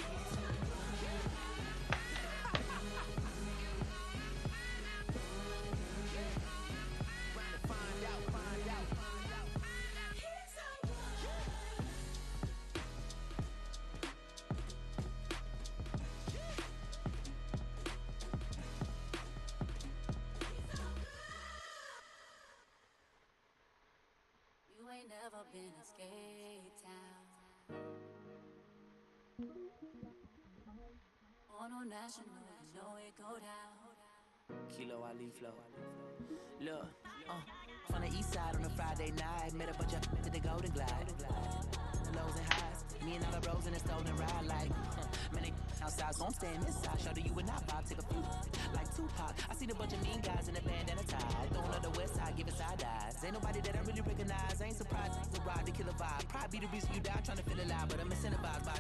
Never been a skate town. On a national, you know it go down. Kilo Ali flow. Look, from the east side on a Friday night, met a bunch of at the Golden Glide. Lows and highs, me and all the bros in the stolen ride like, man, they outside, so I'm staying inside. Show to you and I vibe, take a few like Tupac. I seen a bunch of mean guys in a band and a tie. Don't know the west side, give it side eyes. Ain't nobody that I really recognize. I ain't surprised to ride the killer vibe. Probably be the reason you die trying to feel alive, but I'm incentivized by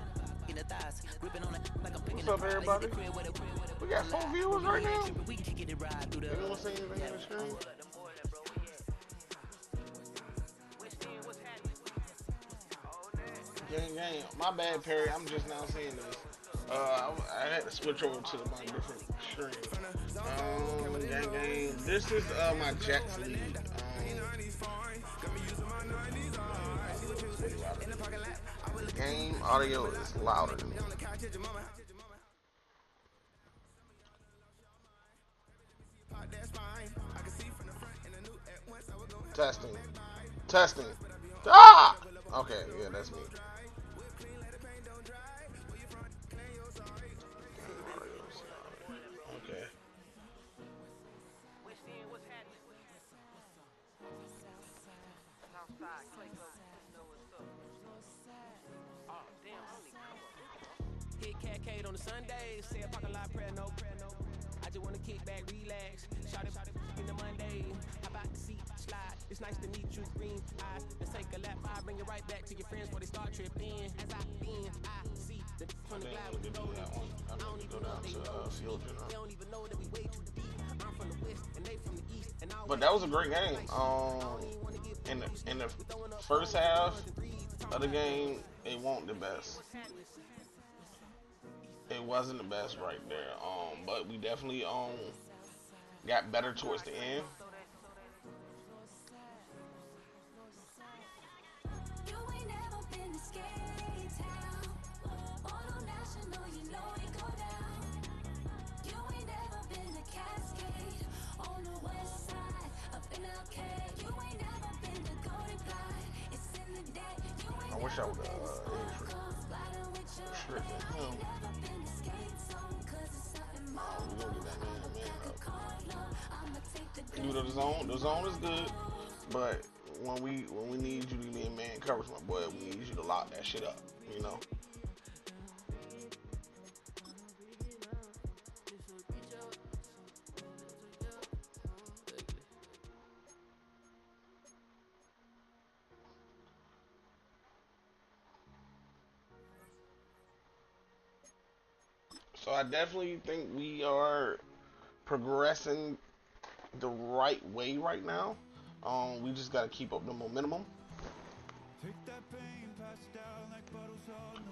in the thighs, gripping on it like I'm picking What's up, everybody? We got 4 viewers right now. we can kick it ride through the Anyone saying anything in the stream? Gang. My bad, Perry. I'm just now seeing this. I had to switch over to my different stream. Gang. This is my Jets league. Game audio is louder than me. Testing. Ah! Okay, yeah, that's me. Okay. Hit Cat on the Sundays, say a parking lot prayer, no. I just wanna kick back, relax. Shout it in the Monday. How about the seat slide? It's nice to meet you, green eyes. Let's take a lap, I bring it right back to your friends before they start tripping. As I see the from the cloud with the road. I don't even know they know. They don't even know that we way too deep. I'm from the west and they from the east. But that was a great game. In the first half of the game, it wasn't the best. It wasn't the best right there. But we definitely got better towards the end. I wish I would restricted him. We're gonna get that man. You know, the zone is good, but when we need you to be in man coverage, my boy, we need you to lock that shit up, you know. So I definitely think we are progressing the right way right now. We just got to keep up the momentum.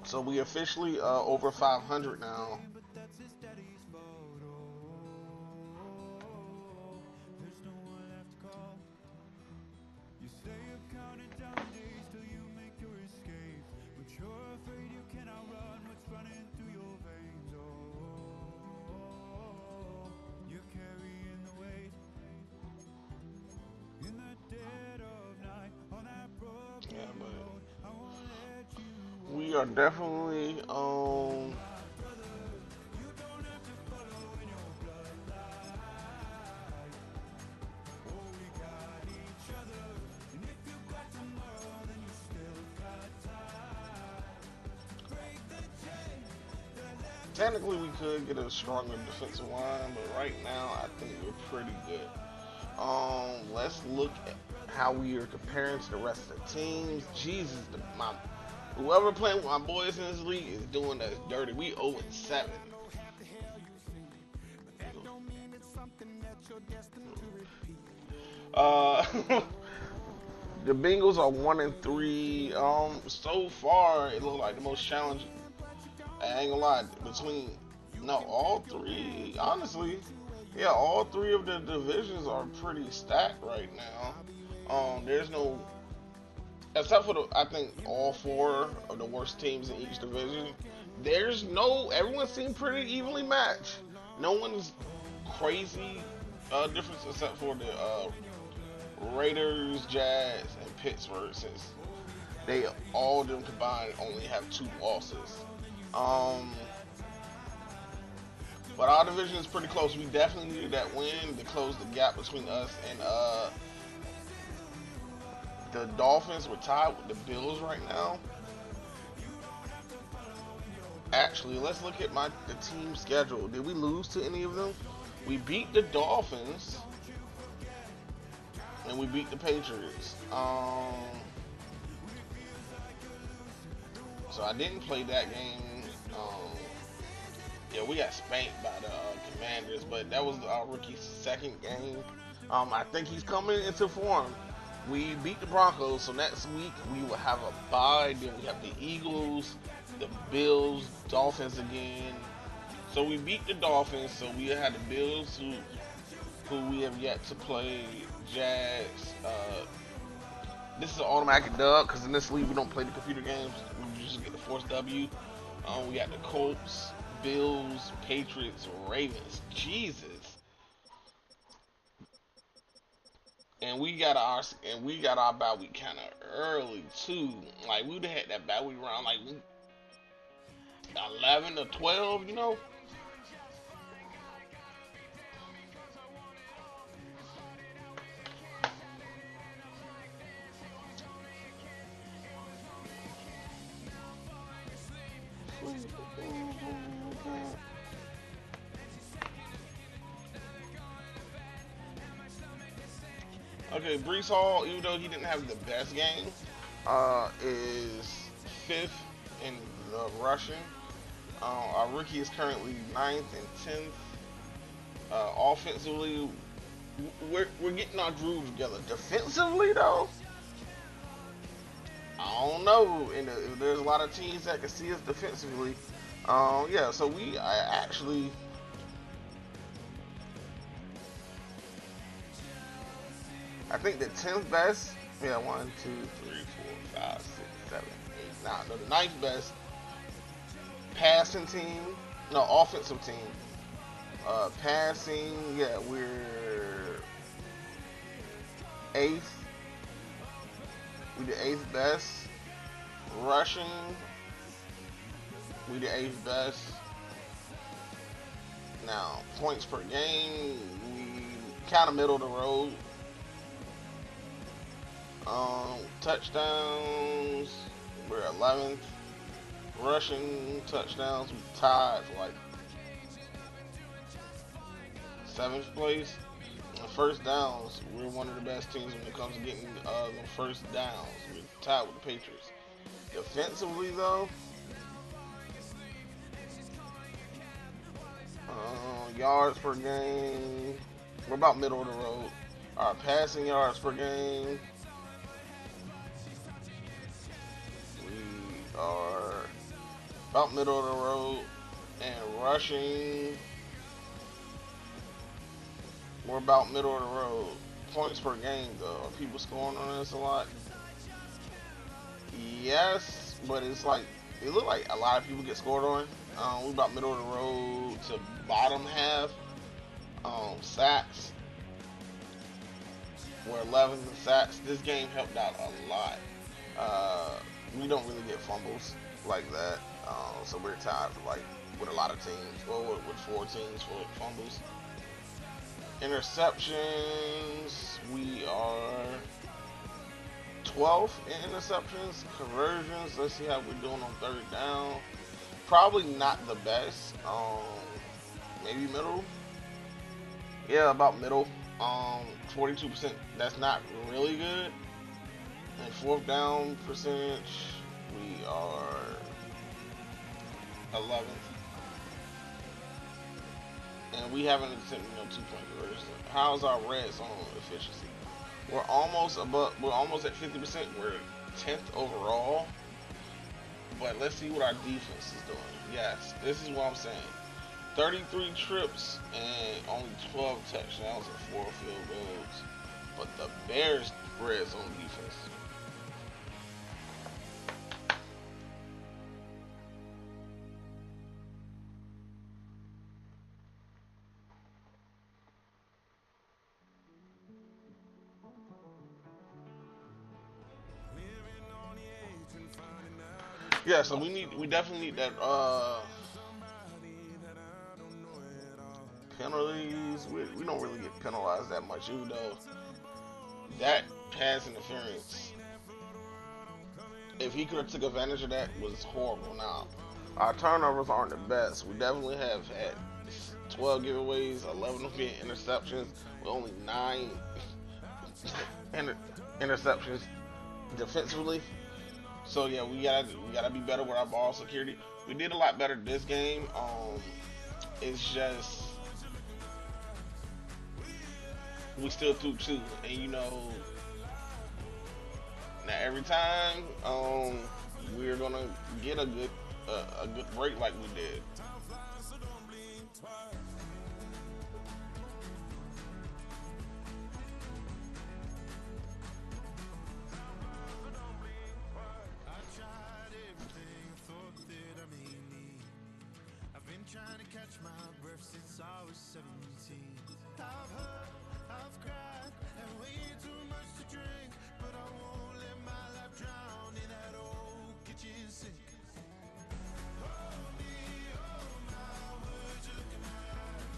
So we officially over 500 now. We are definitely technically we could get a stronger defensive line, but right now I think we're pretty good. Let's look at how we are comparing to the rest of the teams. Jesus, whoever playing with my boys in this league is doing us dirty. We 0-7. The Bengals are 1-3. So far it looks like the most challenging. I ain't gonna lie, all three, honestly, yeah, all three of the divisions are pretty stacked right now. There's no, except for I think all 4 of the worst teams in each division, everyone seems pretty evenly matched. No one's crazy difference except for the Raiders, Jazz, and Pittsburgh, since they all of them combined only have 2 losses. But our division is pretty close. We definitely needed that win to close the gap between us and the Dolphins. We're tied with the Bills right now. Actually, let's look at the team schedule. Did we lose to any of them? We beat the Dolphins, and we beat the Patriots. So I didn't play that game. Yeah, we got spanked by the Commanders, but that was our rookie's second game. I think he's coming into form. We beat the Broncos, so next week we will have a bye. Then we have the Eagles, the Bills, Dolphins again. So we beat the Dolphins, so we had the Bills who we have yet to play, Jags. This is an automatic dub because in this league we don't play the computer games. We just get the force W. We got the Colts, Bills, Patriots, Ravens. Jesus. And we got our bye week kind of early too. Like we'd have had that bye week around like 11 or 12, you know. Okay, Brees Hall, even though he didn't have the best game, is 5th in the rushing. Our rookie is currently 9th and 10th. Offensively, we're getting our groove together. Defensively, though, I don't know. And there's a lot of teams that can see us defensively. Yeah, so I actually. I think the 10th best, yeah, 1, 2, 3, 4, 5, 6, 7, 8, 9. No, the 9th best passing team, no, offensive team. Passing, yeah, we're 8th. We the 8th best. Rushing, we the 8th best. Now, points per game, we kind of middle of the road. Touchdowns, we're 11th. Rushing touchdowns, we tied for like 7th place. And first downs, we're one of the best teams when it comes to getting the first downs. We're tied with the Patriots. Defensively, though, yards per game, we're about middle of the road. Our passing yards per game, are about middle of the road, and rushing, we're about middle of the road. Points per game, though, are people scoring on us a lot? Yes, but it's like it look like a lot of people get scored on. We're about middle of the road to bottom half. Sacks, we're 11th in sacks. This game helped out a lot. We don't really get fumbles like that, so we're tied like with a lot of teams. Well, with 4 teams for fumbles. Interceptions, we are 12th in interceptions. Conversions, let's see how we're doing on 3rd down. Probably not the best. Maybe middle. Yeah, about middle. 42%. That's not really good. And 4th down percentage, we are 11th. And we haven't attempted no 2-point conversions. How's our red zone efficiency? We're almost at 50%. We're 10th overall. But let's see what our defense is doing. Yes, this is what I'm saying. 33 trips and only 12 touchdowns and 4 field goals. But the Bears' red zone defense. Yeah, so we definitely need that penalties. We don't really get penalized that much, even though that pass interference, if he could have took advantage of that, was horrible. Now, Our turnovers aren't the best. We definitely have had 12 giveaways, 11 of being interceptions, with only 9 interceptions defensively. So yeah, we gotta be better with our ball security. We did a lot better this game. It's just we still threw two, and you know, now every time we're gonna get a good break like we did. Trying to catch my breath since I was 17. I've heard, I've cried, and way too much to drink, but I won't let my life drown in that old kitchen sink. Hold me, hold my words, you look in my eyes.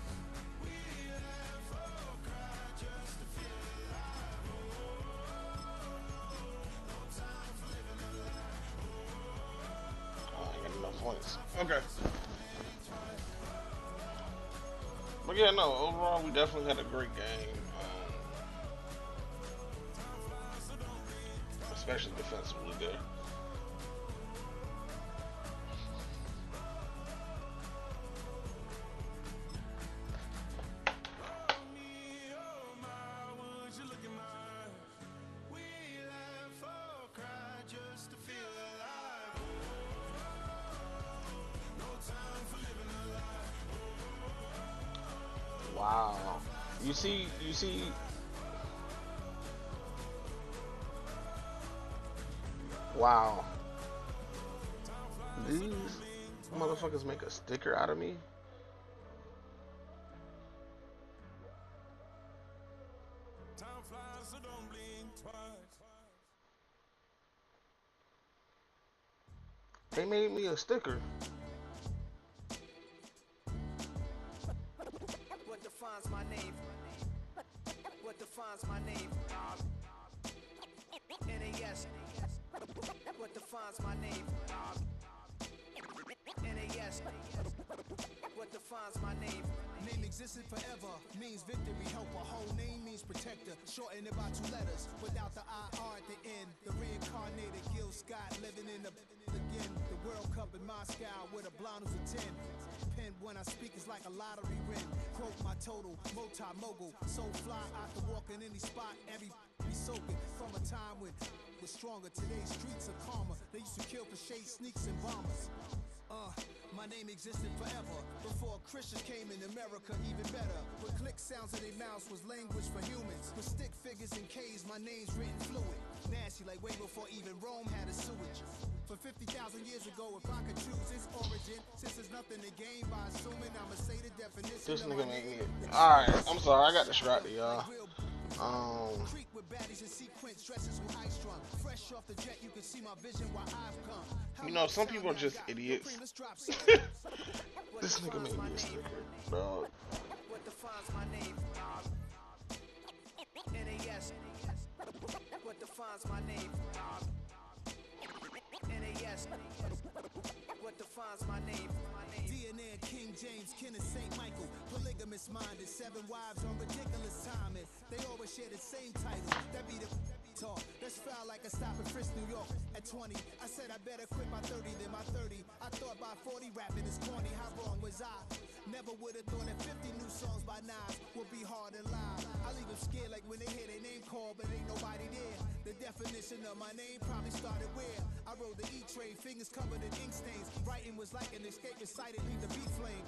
We laugh or cry just to feel alive. Oh, no time for living a lie. I ain't got enough points. Okay. But yeah, no, overall, we definitely had a great game. Especially defensively there. Wow. You see, wow. These motherfuckers make a sticker out of me. They made me a sticker. What defines my name? What defines my name? NAS. What defines my name? NAS. What defines my name? Name existed forever, means victory, helper. Whole name means protector. Shorten it by 2 letters, without the IR at the end. The reincarnated Gil Scott living in the again. The World Cup in Moscow with a blonde who's a 10. Pen when I speak is like a lottery win. Quote my total, multi-mogul. So fly, I can walk in any spot, every be soaking. From a time when was stronger, today's streets are calmer. They used to kill for shade sneaks and bombers. My name existed forever. Before Christians came in America, even better. With click sounds in their mouths was language for humans. With stick figures and K's, my name's written fluid. Nasty like way before even Rome had a sewage. For 50,000 years ago, if I could choose its origin, since there's nothing to gain by assuming, I'ma say the definition. This nigga made me. Alright, I'm sorry, I got distracted, y'all. You know, some people are just idiots. This nigga made me a sticker, dog. What defines my name? NAS. What defines my name? NAS. What defines my name? DNA of King James, kin of St. Michael. Polygamous minded, 7 wives on ridiculous timing. They always share the same title. That be the talk. That's foul like a stop in Frisk, New York. At 20, I said I better quit by 30 than my 30. I thought by 40 rapping is corny. How wrong was I? Never would have thought that 50 new songs by Nas would be hard and live. I leave them scared like when they hear their name called, but ain't nobody there. The definition of my name probably started where I rode the E-train, fingers covered in ink stains. Writing was like an escape inside it, leave the beat flame.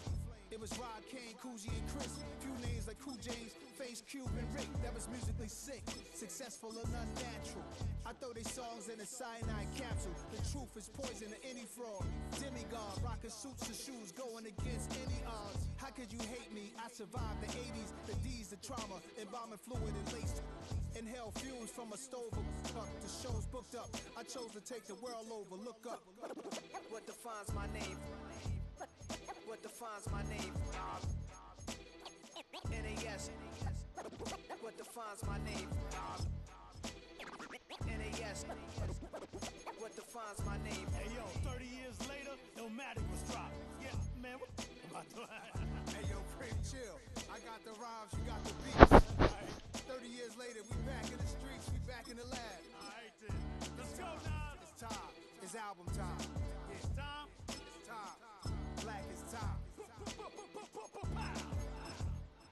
It was Rod Kane, Coogee, and Chris. Few names like Cool James, Face Cube, and Rick. That was musically sick, successful and unnatural. I throw these songs in a cyanide capsule. The truth is poison to any fraud. Demigod, rocking suits and shoes, going against any odds. How could you hate me? I survived the 80s, the D's, the trauma, embalming fluid and laced. Inhale fumes from a stove up. The show's booked up. I chose to take the world over. Look up. What defines my name? What defines my name? NAS. What defines my name? NAS. What defines my name? Hey yo, 30 years later, Illmatic was dropped. Yeah, man, what the about to Hey, yo, pretty chill. I got the rhymes, you got the beats. Alright, 30 years later, we back in the streets, we back in the lab. alright then. Let's go now. It's time. It's album time. It's time. It's time. Black is time.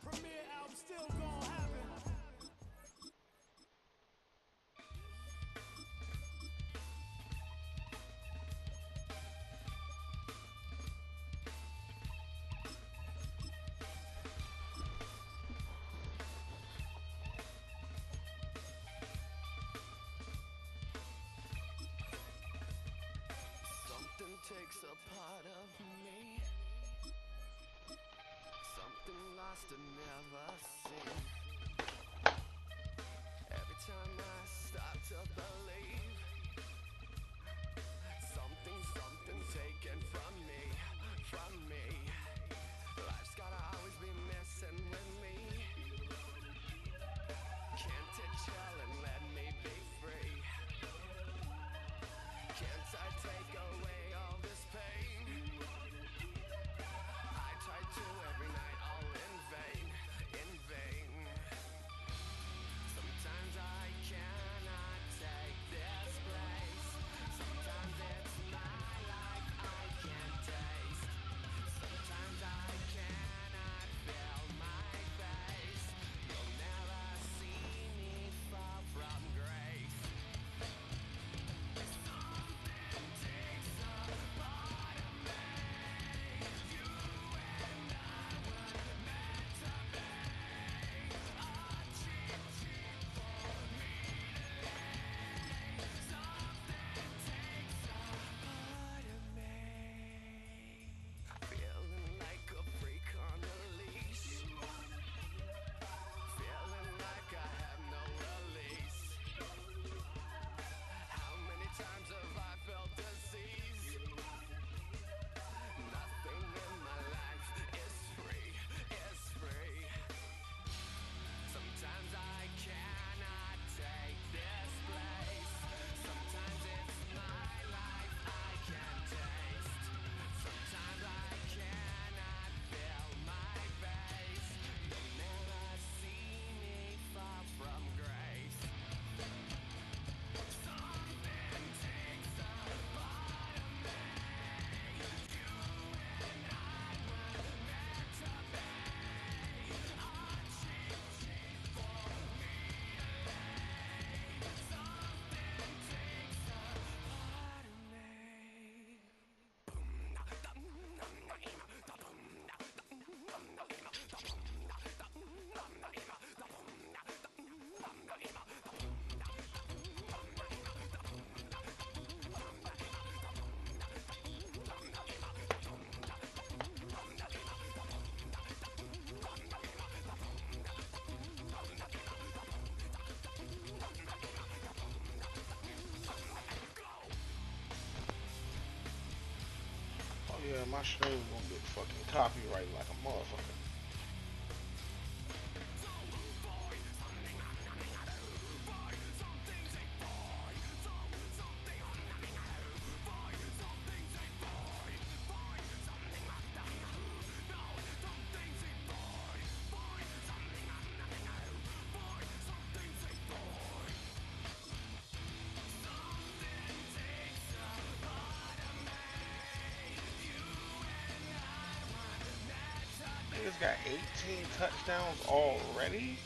Premiere album still gonna happen. Something takes a part of me. Something lost and never seen. Every time I start to believe, something taken from me, from me. Life's gotta always be messing with me. Can't it chill and let me be free? Can't I take away all this pain? I try to every night, all in vain, in vain. Sometimes I cannot take this place. Sometimes it's my life I can't taste. Sometimes I cannot feel my face. You'll never see me fall from grace. Feeling like a freak on a leash. Feeling like I have no release. How many times have I felt disease? Nothing in my life is free, is free. Sometimes I cannot take this place. Sometimes it's my life I can't taste. Sometimes I cannot feel my face. You'll never see me fall from grace. Something takes a part of me. You and I were meant to be. A cheat for me to lay. Something takes a part of me. Oh yeah, my stream gonna get fucking copyrighted like a motherfucker. Niggas got 18 touchdowns already?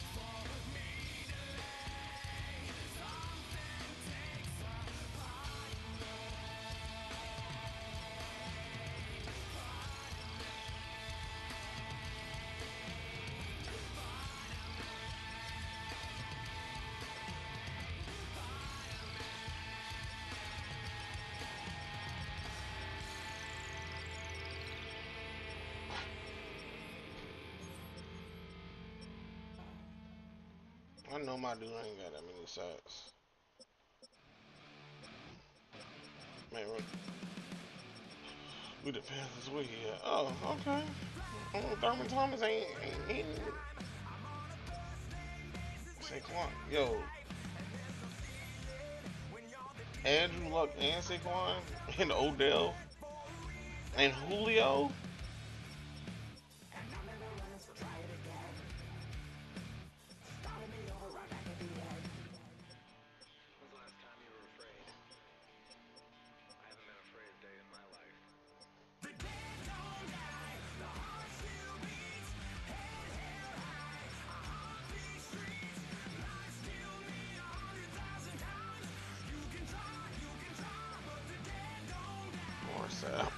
I know my dude ain't got that many sacks. Man, we the Panthers, where he at? Oh, okay. Thurman Thomas ain't hitting. Saquon, yo. Andrew Luck and Saquon and Odell. And Julio? More sad.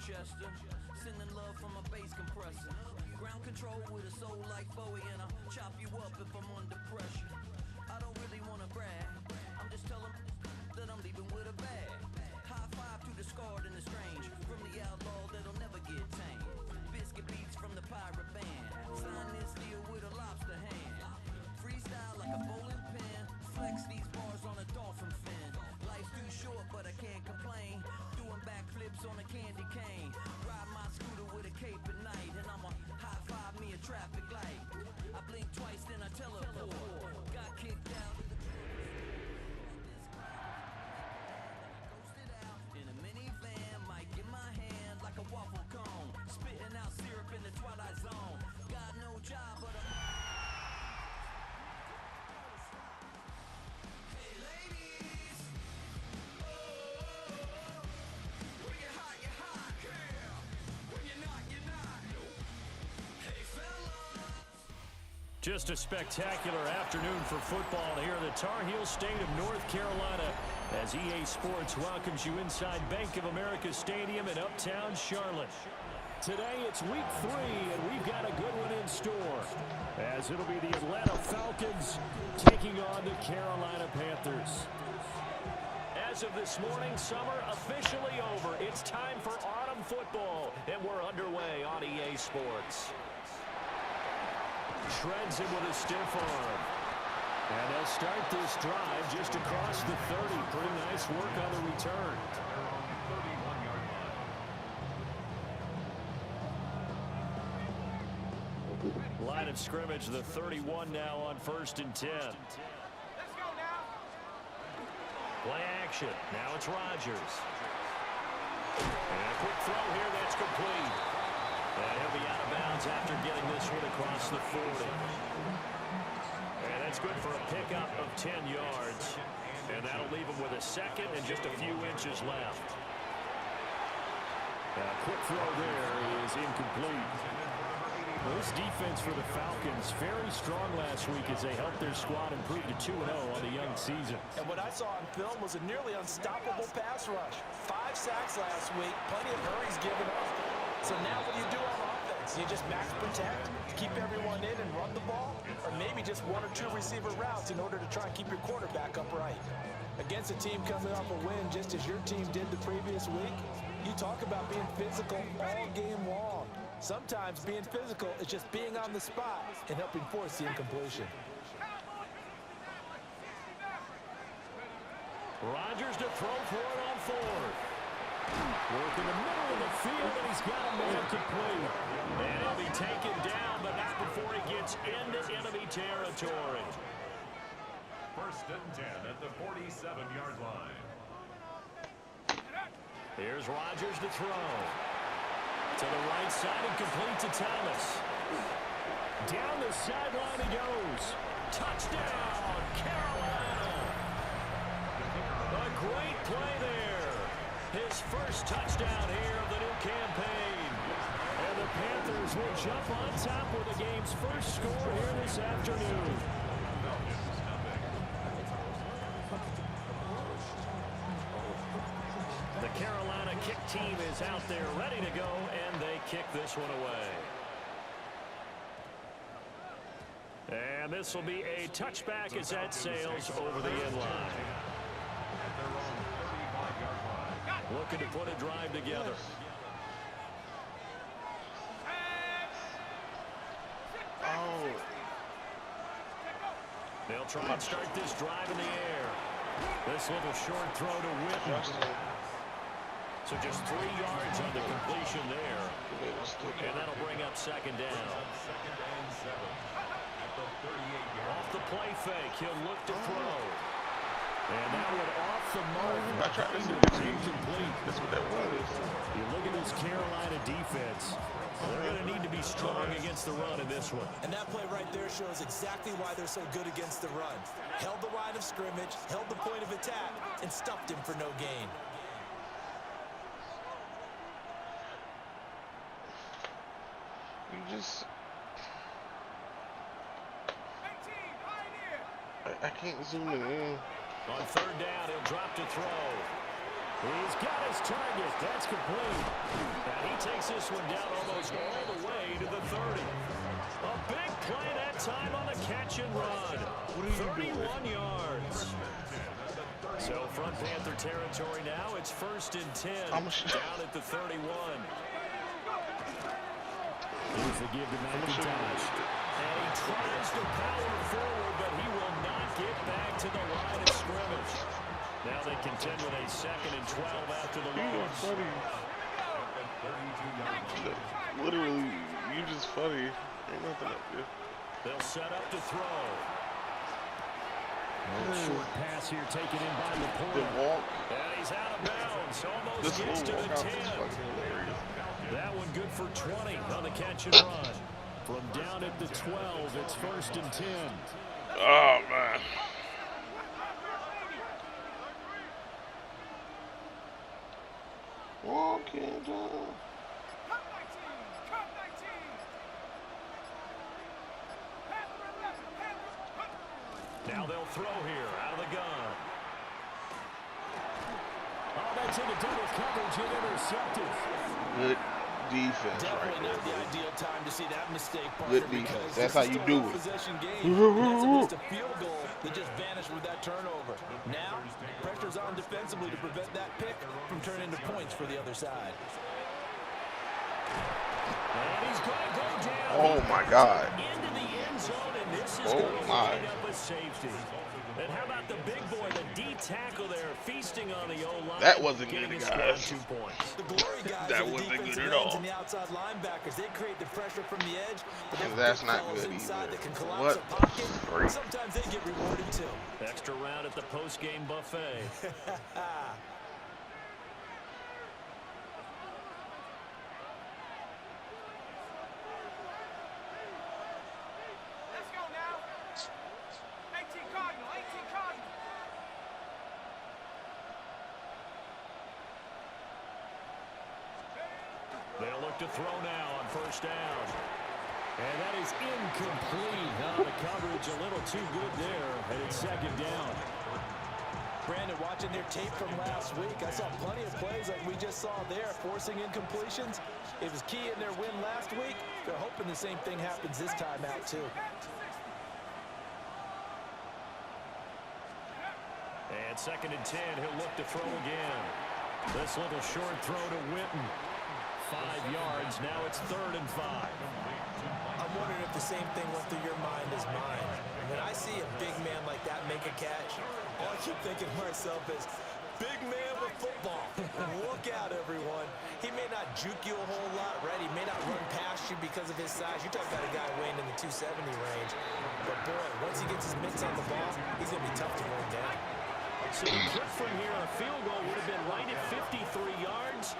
Chester, sending love from a bass compressor. Ground control with a soul like Bowie, and I'll chop you up if I'm under pressure. I don't really wanna brag, I'm just telling that I'm leaving with a bag. High five to the scarred and the strange, from the outlaw that'll never get tamed. Biscuit beats from the pirate band, sign this deal with a lobster hand. Freestyle like a bowling pin, flex these bars on a dolphin fin. Life's too short, but I can't complain. Doing backflips on a candy cane. Ride my scooter with a cape at night, and I'ma high five me a traffic light. I blink twice, then I teleport. Got kicked out of the ghosted out in a minivan. Might get my hand like a waffle cone, spitting out syrup in the twilight zone. Got no job, but I'm just a spectacular afternoon for football here in the Tar Heel state of North Carolina as EA Sports welcomes you inside Bank of America Stadium in uptown Charlotte. Today it's week 3 and we've got a good one in store as it'll be the Atlanta Falcons taking on the Carolina Panthers. As of this morning, summer officially over. It's time for autumn football and we're underway on EA Sports. Shreds him with a stiff arm. And they'll start this drive just across the 30. Pretty nice work on the return. Line of scrimmage, the 31 now on 1st and 10. Let's go now. Play action. Now it's Rodgers. And a quick throw here that's complete. And he'll be out of bounds after getting this one across the 40. And that's good for a pickup of 10 yards. And that'll leave him with a second and just a few inches left. A quick throw there is incomplete. Well, this defense for the Falcons very strong last week as they helped their squad improve to 2-0 on the young season. And what I saw on film was a nearly unstoppable pass rush. 5 sacks last week, plenty of hurries given up. So now what do you do on offense? You just max protect, keep everyone in and run the ball, or maybe just 1 or 2 receiver routes in order to try and keep your quarterback upright. Against a team coming off a win just as your team did the previous week, you talk about being physical all game long. Sometimes being physical is just being on the spot and helping force the incompletion. Rodgers to throw for it on 4th. Work in the middle of the field, and he's got a man complete. And he'll be taken down, but not before he gets into enemy territory. 1st and 10 at the 47-yard line. Here's Rodgers to throw. To the right side and complete to Thomas. Down the sideline he goes. Touchdown, Carolina. A great play there. His first touchdown here of the new campaign. And the Panthers will jump on top with the game's first score here this afternoon. The Carolina kick team is out there ready to go, and they kick this one away. And this will be a touchback as that sails over the end line. Looking to put a drive together. They'll try and start this drive in the air. This little short throw to Whitten. So just 3 yards on the completion there. And that'll bring up 2nd down. Off the play fake, he'll look to throw. And that one off the mark. Incomplete. That's what that was. You look at this Carolina defense. They're going to need to be strong against the run in this one. And that play right there shows exactly why they're so good against the run. Held the line of scrimmage, held the point of attack, and stuffed him for no gain. You just... I can't zoom it in. On 3rd down, he'll drop to throw. He's got his target. That's complete. And he takes this one down almost all the way to the 30. A big play that time on the catch and run. 31 yards. So front Panther territory now. It's 1st and 10. Down at the 31. Here's the give to McIntosh. And he tries to power forward, but he will not get back to the line of scrimmage. Now they contend with a 2nd and 12 after the loss. Literally, you just funny. Ain't nothing up there. They'll set up to throw. Short pass here taken in by Laporte. The walk. And he's out of bounds. Almost gets to the 10. That one good for 20 on the catch and run. From down at the 12, it's 1st and 10. Oh, man. Walking down. Now they'll throw here out of the gun. Oh, that's into double coverage and intercepted. Good defense. Definitely not the ideal time to see that mistake. Good defense. That's how you do it. Possession game. That's a field goal that just vanished with that turnover. Now, pressure's on defensively to prevent that pick from turning into points for the other side. And he's going to go down. Oh, my God. Into the end zone, and this is going to wind up a safety. And how about the big boy, the D tackle there, feasting on the O-line. That wasn't good, getting his guys. squad 2 points. The glory guys That are the wasn't good defensive at ends all. and the outside linebackers. They create the pressure from the edge. But And those that's big not fellas good inside either. that can collapse What a pocket, the freak? sometimes they get rewarded too. Extra round at the post-game buffet. Let's go now. 18 Cardinal, 18 Cardinal. They'll look to throw now on first down. And that is incomplete. The coverage a little too good there, and it's second down. Brandon, watching their tape from last week, I saw plenty of plays like we just saw there, forcing incompletions. It was key in their win last week. They're hoping the same thing happens this time out, too. And second and 10, he'll look to throw again. This little short throw to Witten. 5 yards, now it's 3rd and 5. I'm wondering if the same thing went through your mind as mine. When I see a big man like that make a catch, all I keep thinking to myself is, big man with football. Look out, everyone. He may not juke you a whole lot, right? He may not run past you because of his size. You're talking about a guy weighing in the 270 range. But, boy, once he gets his mitts on the ball, he's going to be tough to run down. So the kick from here, a field goal would have been right at 53 yards.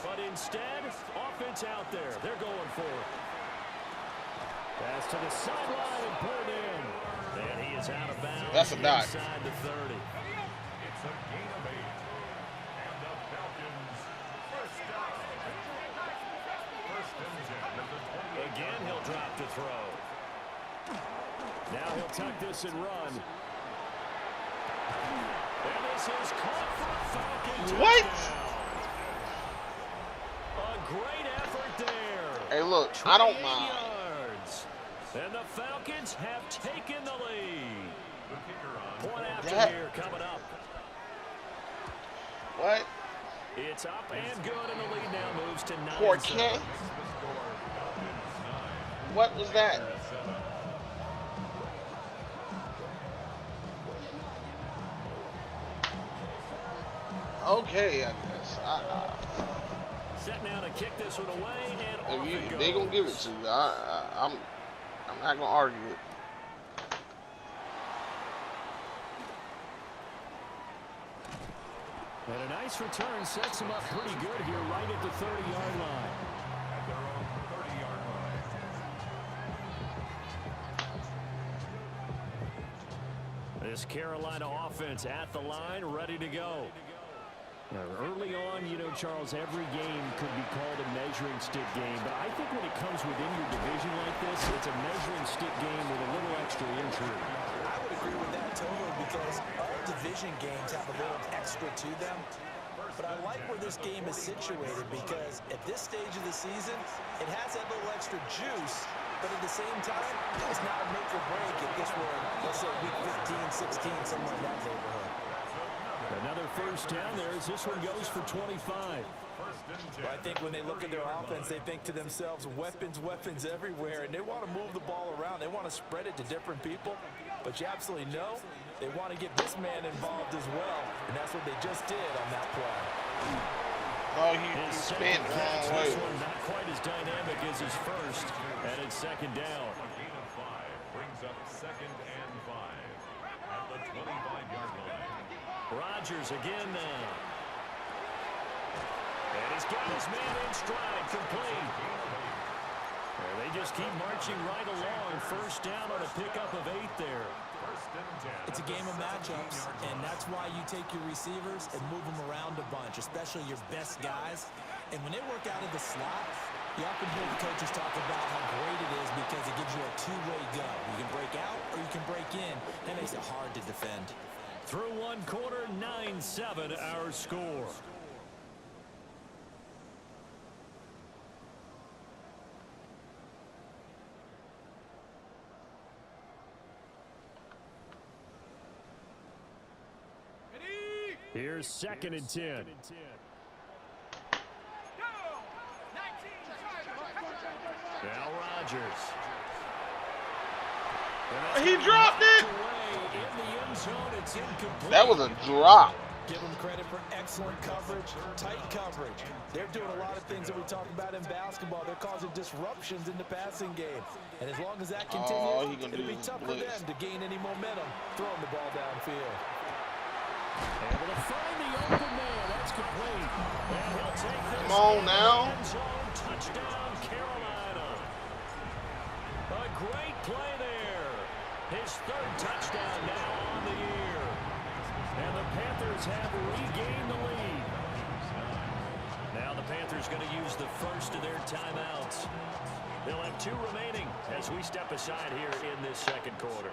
But instead, offense out there. They're going for it. Pass to the sideline and put it in. And he is out of bounds. That's a dot. Inside the 30. It's a gain of 8. And the Falcons first down. First and 10 at the 28. Again, he'll drop to throw. Now he'll tuck this and run. And this is caught for a Falcon touchdown. What? A great effort there. Hey, look, I don't 28 mind. yards. And the Falcons have taken the lead. The kicker on. Point after That- here coming up. What? It's up and good, and the lead now moves to 9-7. Poor kid. What was that? Okay, I guess. Set now to kick this one away, and off it goes. They gonna give it to you. I'm not gonna argue it. And a nice return sets him up pretty good here, right at the 30-yard line. At their own 30-yard line. This Carolina offense at the line, ready to go. Now, early on, you know, Charles, every game could be called a measuring stick game, but I think when it comes within your division like this, it's a measuring stick game with a little extra intrigue. I would agree with that totally because all division games have a little extra to them. But I like where this game is situated because at this stage of the season, it has that little extra juice, but at the same time, it's not a make or break if this were, let's say, week 15, 16, somewhere in that neighborhood. Another first down there as this one goes for 25. But I think when they look at their offense, they think to themselves, weapons, weapons everywhere, and they want to move the ball around. They want to spread it to different people. But you absolutely know they want to get this man involved as well, and that's what they just did on that play. Oh, he spin the wrong way. This one not quite as dynamic as his first, and it's second down. A gain of 5 brings up 2nd and 5 at the 25-yard line. Rodgers again now. And he's got his man in stride, complete. And they just keep marching right along. First down on a pickup of 8 there. It's a game of matchups, and that's why you take your receivers and move them around a bunch, especially your best guys. And when they work out of the slot, you often hear the coaches talk about how great it is because it gives you a two-way go. You can break out or you can break in. That makes it hard to defend. Through one quarter, 9-7 our score. Here's 2nd and 10. Now Rodgers. He dropped it. That was a drop. Give them credit for excellent coverage, tight coverage. They're doing a lot of things that we talk about in basketball. They're causing disruptions in the passing game. And as long as that continues, it'll be tough for them to gain any momentum throwing the ball downfield. Able to find the open man. That's complete. And he'll take this. Come on now. Touchdown, Carolina. A great play there. His third touchdown now on the year. And the Panthers have regained the lead. Now the Panthers going to use the first of their timeouts. They'll have 2 remaining as we step aside here in this second quarter.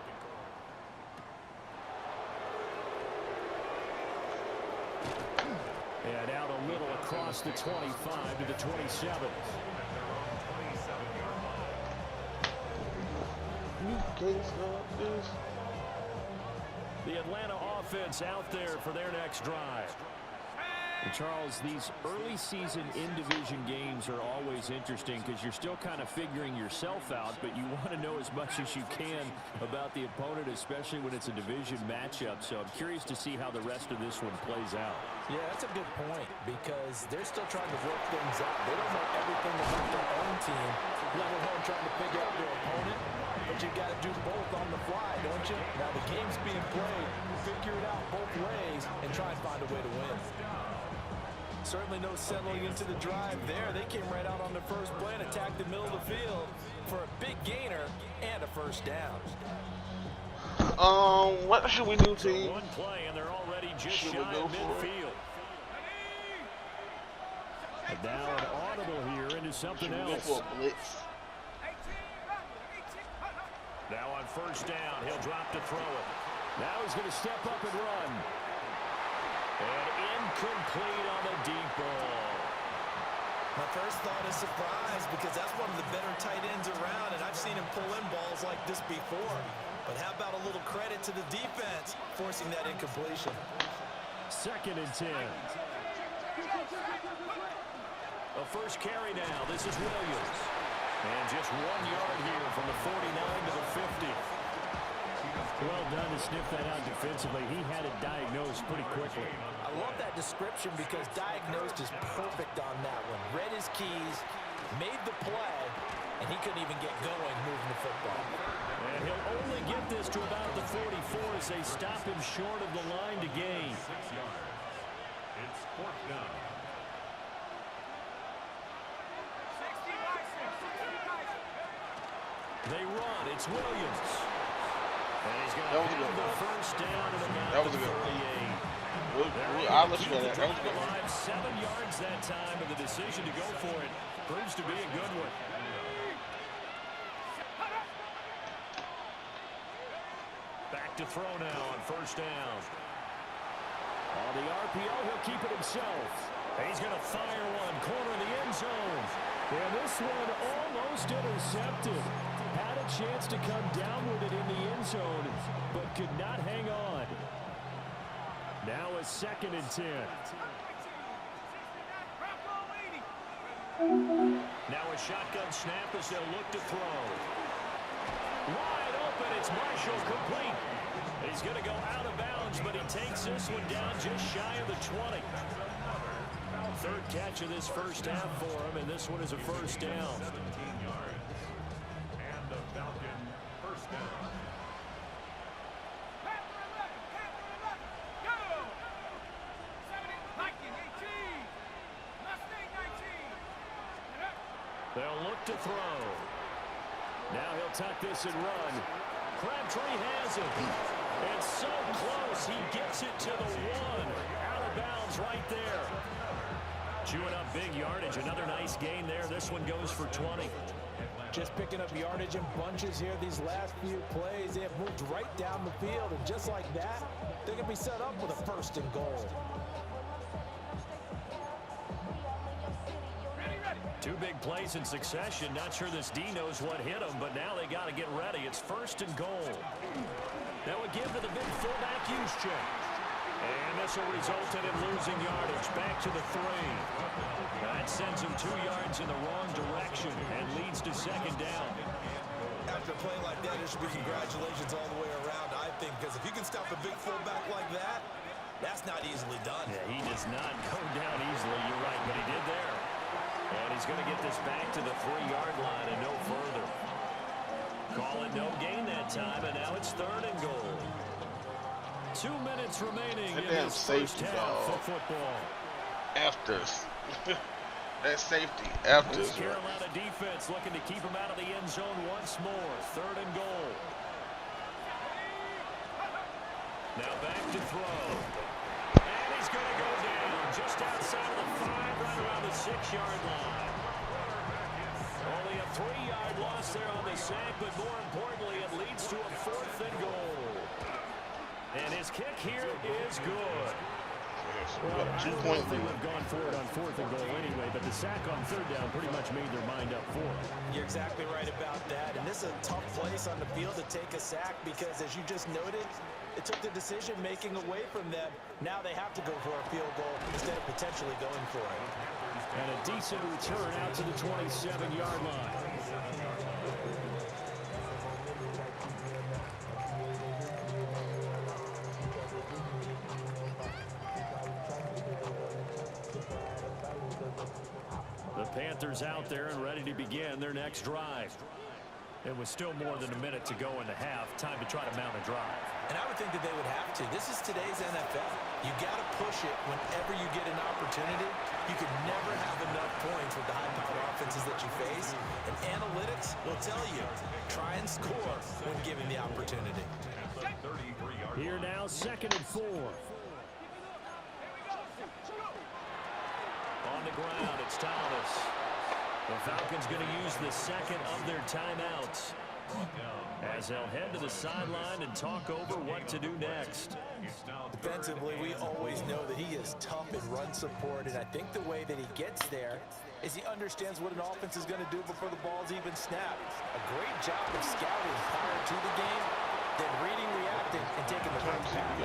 And out a little across the 25 to the 27. You can't stop this. The Atlanta offense out there for their next drive. And Charles, these early season in-division games are always interesting because you're still kind of figuring yourself out, but you want to know as much as you can about the opponent, especially when it's a division matchup. So I'm curious to see how the rest of this one plays out. Yeah, that's a good point because they're still trying to work things out. They don't know everything about their own team, let alone trying to figure out their opponent. But you got to do both on the fly, don't you? Now the game's being played. Figure it out both ways and try and find a way to win. Certainly no settling into the drive there. They came right out on the first play and attacked the middle of the field for a big gainer and a first down. What should we do, team? One play and they're already just shy of midfield. And now an audible here into something else. Now on first down, he'll drop to throw it. Now he's going to step up and run. And incomplete on the deep ball. My first thought is surprise because that's one of the better tight ends around, and I've seen him pull in balls like this before. But how about a little credit to the defense forcing that incompletion? 2nd and 10. A first carry now. This is Williams. And just 1 yard here from the 49 to the 50. Well done to sniff that out defensively. He had it diagnosed pretty quickly. I love that description because diagnosed is perfect on that one. Read his keys, made the play, and he couldn't even get going moving the football. And he'll only get this to about the 44 as they stop him short of the line to gain. 6 yards. It's 4th down. They run. It's Williams. And he's going to have the first down at about that was a good 48. I'll let you know that. That was good. 7 yards that time, and the decision to go for it proves to be a good one. Back to throw now on first down. On the RPO, he'll keep it himself. He's going to fire one, corner of the end zone. And this one almost intercepted. Had a chance to come down with it in the end zone, but could not hang on. Now a 2nd and 10. Now a shotgun snap as they'll look to throw. Wide open, it's Marshall, complete. He's going to go out of bounds, but he takes this one down just shy of the 20. 3rd catch of this first half for him, and this one is a first down. 17 yards. And the Falcon first down. They'll look to throw. Now he'll tuck this and run. Crabtree has it. It's so close. He gets it to the 1. Out of bounds right there. Chewing up big yardage. Another nice gain there. This one goes for 20. Just picking up yardage in bunches here these last few plays. They have moved right down the field, and just like that, they can be set up with a 1st and goal. 2 big plays in succession. Not sure this D knows what hit him, but now they got to get ready. It's 1st and goal. That would give to the big fullback Juszczyk. And this will result in him losing yardage. Back to the 3. That sends him 2 yards in the wrong direction and leads to 2nd down. After play like that, there should be congratulations all the way around, I think, because if you can stop a big fullback like that, that's not easily done. Yeah, he does not go down easily, you're right, but he did there. And he's going to get this back to the 3-yard line and no further. Call it no gain that time, and now it's 3rd and goal. 2 minutes remaining in this first half of football. After that safety, after this Carolina defense looking to keep him out of the end zone once more. 3rd and goal. Now back to throw. And he's going to go down just outside of the 5, right around the 6-yard line. Only a 3-yard loss there on the sack, but more importantly, it leads to a 4th and goal. And his kick here is good. Well, I don't know if they would have gone for it on 4th and goal anyway, but the sack on 3rd down pretty much made their mind up for it. You're exactly right about that. And this is a tough place on the field to take a sack because, as you just noted, it took the decision-making away from them. Now they have to go for a field goal instead of potentially going for it. And a decent return out to the 27-yard line. The Panthers out there and ready to begin their next drive. It was still more than a minute to go in the half. Time to try to mount a drive. And I would think that they would have to. This is today's NFL. You got to push it whenever you get an opportunity. You can never have enough points with the high-powered offenses that you face. And analytics will tell you, try and score when given the opportunity. Here now, 2nd and 4. On the ground, it's Thomas. The Falcons going to use the 2nd of their timeouts as they'll head to the sideline and talk over what to do next. Defensively, we always know that he is tough in run support, and I think the way that he gets there is he understands what an offense is going to do before the ball's even snapped. A great job of scouting prior to the game, then reading, reacting, and taking the right path.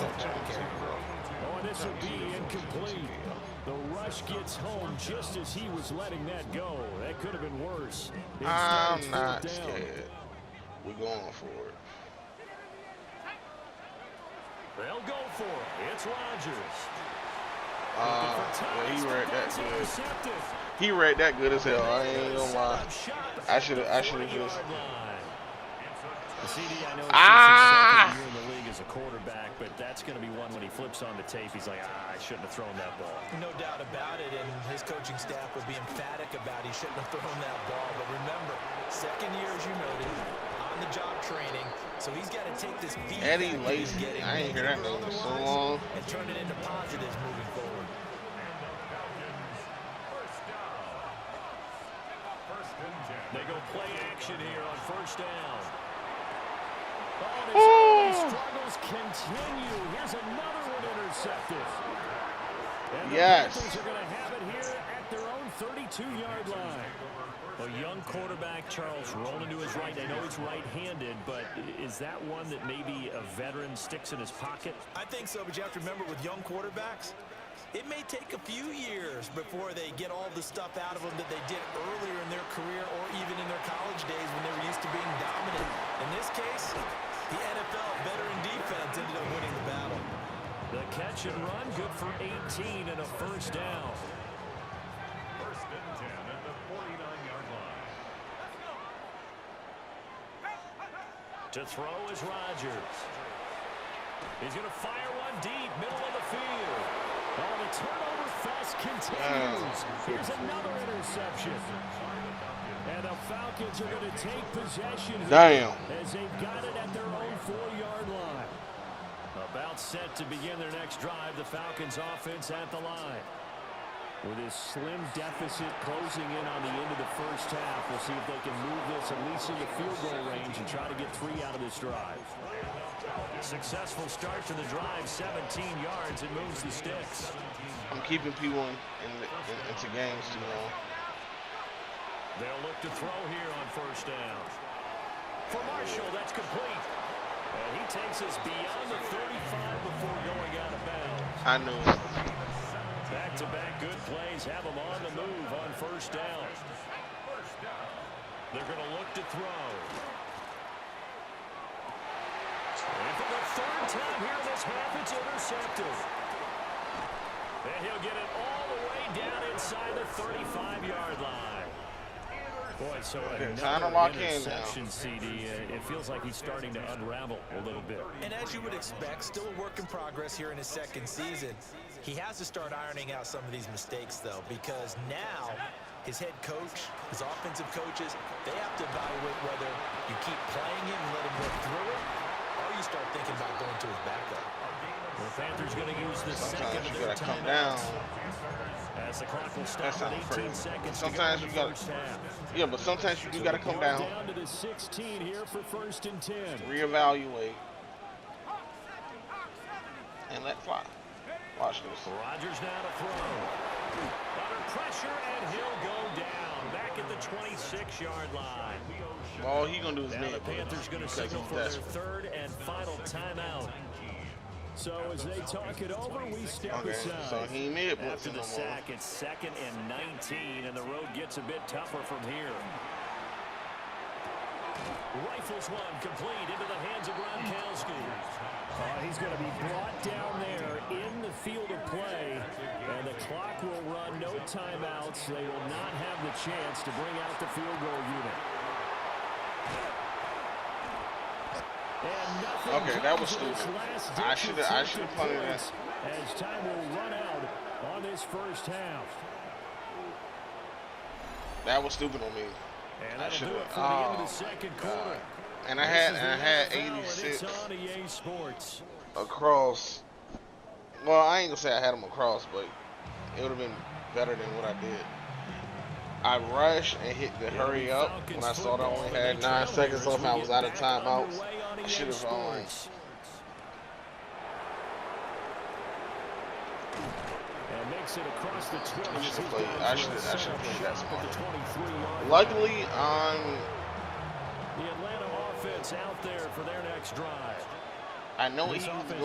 Oh, this will be incomplete. The rush gets home just as he was letting that go. That could have been worse. I'm not scared. We're going for it. They'll go for it. It's Rodgers. Yeah, he read that good. He read that good as hell. I ain't gonna lie. I should have just. CD, I know it's his 2nd year in the league as a quarterback, but that's going to be one when he flips on the tape. He's like, I shouldn't have thrown that ball. No doubt about it, and his coaching staff would be emphatic about he shouldn't have thrown that ball. But remember, 2nd year, as you noted, on-the-job training, so he's got to take this feedback. Eddie Lacy, I ain't hear that name in so long. And turn it into positives moving forward. They go play action here on 1st down. Oh, his struggles continue. Here's another one intercepted. And the Panthers are going to have it here at their own 32-yard line. A young quarterback, Charles, rolling to his right. I know he's right-handed, but is that one that maybe a veteran sticks in his pocket? I think so, but you have to remember with young quarterbacks, it may take a few years before they get all the stuff out of them that they did earlier in their career or even in their college days when they were used to being dominant. In this case, the NFL veteran defense ended up winning the battle. The catch and run, good for 18 and a 1st down. 1st and 10 at the 49-yard line. To throw is Rodgers. He's going to fire one deep, middle of the field. Oh, the turnover fest continues. Here's another interception. And the Falcons are going to take possession here as they've got it at their own 4-yard line. About set to begin their next drive, the Falcons offense at the line. With this slim deficit closing in on the end of the 1st half, we'll see if they can move this at least into field goal range and try to get 3 out of this drive. Successful start to the drive, 17 yards, and moves the sticks. I'm keeping people into games too long. They'll look to throw here on 1st down. For Marshall, that's complete. And he takes us beyond the 35 before going out of bounds. I knew it. Back-to-back good plays have them on the move on 1st down. They're going to look to throw. time here in this half, it's intercepted. And he'll get it all the way down inside the 35-yard line. Boy, so another interception, CD. It feels like he's starting to unravel a little bit. And as you would expect, still a work in progress here in his second season. He has to start ironing out some of these mistakes, though, because now his head coach, his offensive coaches, they have to evaluate whether you keep playing him and let him work through it, or you start thinking about going to his backup. The Panthers going to use the second of their come timeout. down. As the clock will stop at 18 seconds sometimes you got yeah, but sometimes you do got to come down. Down to the 16 here for 1st and 10. Reevaluate and let fly. Watch this. Rodgers now to throw. Under pressure, and he'll go down back at the 26-yard line. All he gonna do is now the Panthers going to signal for their third and final timeout. So as they talk it over, we step aside. So he made After the sack, it's 2nd and 19, and the road gets a bit tougher from here. Rifles one complete into the hands of Gronkowski. He's going to be brought down there in the field of play, and the clock will run. No timeouts. They will not have the chance to bring out the field goal unit. Okay, that was stupid. I should have punted that. As time will run out on this first half. That was stupid on me. And I should have. Oh, the second quarter. And I had 86 across. Well, I ain't gonna say I had them across, but it would have been better than what I did. I rushed and hit the hurry up when I saw that I only had 9 seconds left and I was out of timeouts. I should have I should have played that smart. Luckily, the Atlanta offense out there for their next drive. I know he's going to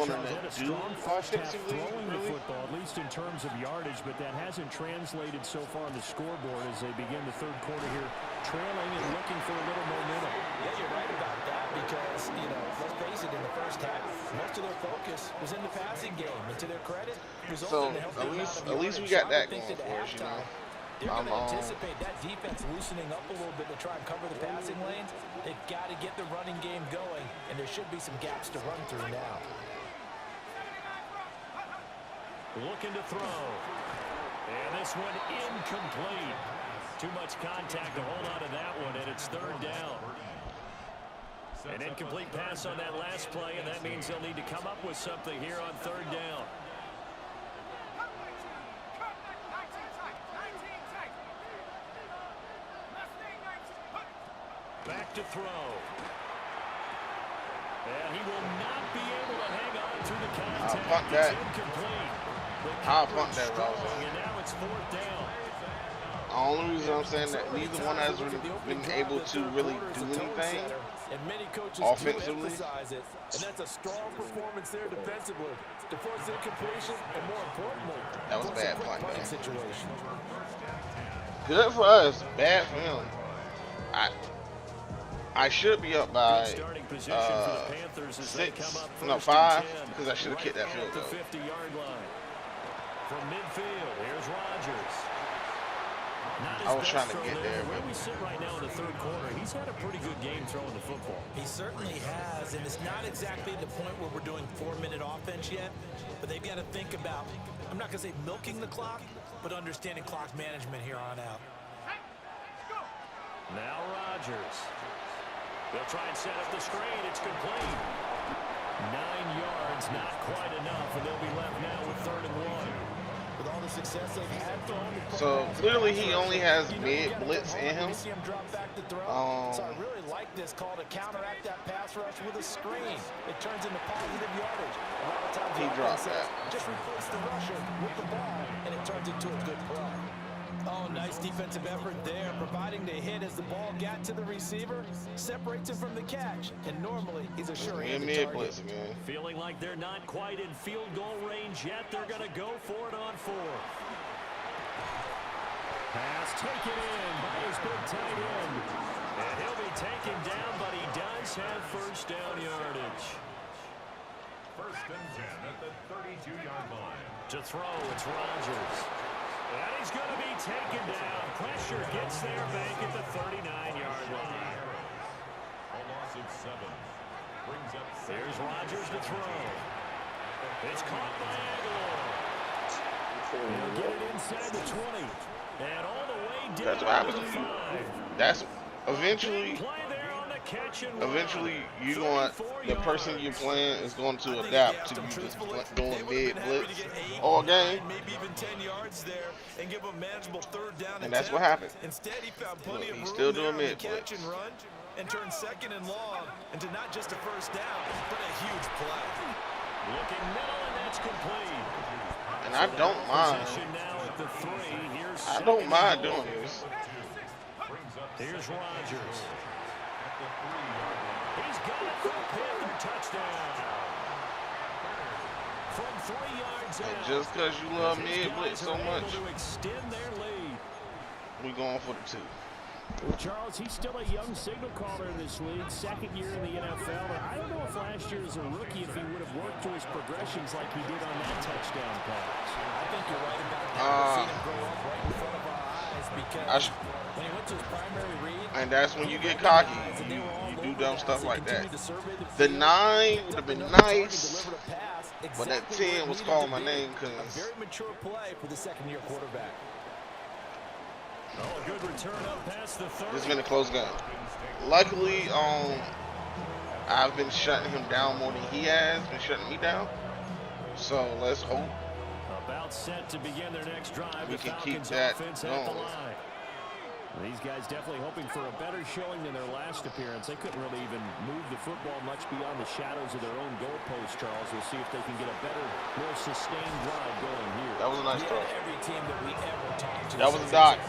do offensively, throwing the football, at least in terms of yardage, but that hasn't translated so far on the scoreboard as they begin the third quarter here, trailing and looking for a little momentum. Yeah, you're right about that because, you know, let's face it, in the first half, most of their focus was in the passing game, and to their credit, so at least we got that going for us, you know. They're going to anticipate that defense loosening up a little bit to try and cover the passing lanes. They've got to get the running game going, and there should be some gaps to run through now. Looking to throw. And this one incomplete. Too much contact to hold on to that one, and it's 3rd down. An incomplete pass on that last play, and that means they'll need to come up with something here on 3rd down. Back to throw. And he will not be able to hang on through the contact. I'll punt that. I'll punt that, and now it's 4th down. The only reason I'm saying that neither one has really been able to really do anything offensively. And that's a strong performance there defensively to force incompletion, and more importantly, that was a bad punt, man. Situation. Good for us, bad for him. I should be up by 5, because I should have kicked that field goal. 50-yard line. From midfield, here's Rodgers. I was trying to get there, but where we sit right now in the 3rd quarter, he's had a pretty good game throwing the football. He certainly has, and it's not exactly the point where we're doing 4-minute offense yet, but they've got to think about, I'm not going to say milking the clock, but understanding clock management here on out. Now Rodgers. They'll try and set up the screen. It's complete. 9 yards, not quite enough, and they'll be left now with 3rd and 1. With all the success they've had throwing. So clearly he only has mid blitz in him. So I really like this call to counteract that pass rush with a screen. It turns into positive yardage. A lot of times he dropped that. Just replace the rusher with the ball, and it turns into a good play. Oh, nice defensive effort there, providing the hit as the ball got to the receiver, separates him from the catch, and normally he's a sure-handed target. Feeling like they're not quite in field goal range yet, they're going to go for it on 4th. Pass taken in by his big tight end, and he'll be taken down, but he does have 1st down yardage. and 10 at the 32-yard line. To throw, it's Rodgers. And he's going to be taken down. Pressure gets there back at the 39-yard line. A loss of 7. Brings up There's Rodgers to throw. It's caught by Aguilar. He'll get it inside the 20. And all the way down. That's what happens to to the you. 5. That's eventually you going, the person you're playing is going to adapt to you just doing mid blitz all game. Maybe even 10 yards there and give him manageable third down. And that's what happened. Instead, he found plenty of He's room still there doing on the mid catch blitz. and run and turn second and long into not just a first down, but a huge play. Looking middle, and that's complete. And I don't mind. Now at the 3. Here's I don't mind doing this. Here's Rodgers. He's got it for a Panther touchdown. From 3 yards out. And just because you love mid blitz so much, to extend their lead. we going for the 2. Charles, he's still a young signal caller in this league, second year in the NFL. And I don't know if last year as a rookie, if he would have worked through his progressions like he did on that touchdown pass. I think you're right about that. We've seen him grow up right in front of our eyes because when he went to his primary read, and that's when you get cocky. You do dumb stuff like that. The 9 would have been nice, but that 10 was calling my name because very mature play for the second-year quarterback. Oh, a good return up past the 30. this has been a close game. Luckily, I've been shutting him down more than he has been shutting me down. So let's hope about set to begin their next drive. we The can keep Falcons that offense at the going. line. These guys definitely hoping for a better showing than their last appearance. They couldn't really even move the football much beyond the shadows of their own goalpost, Charles. We'll see if they can get a better, more sustained drive going here. That was a nice throw. Every team that we ever talked to, That was a dot.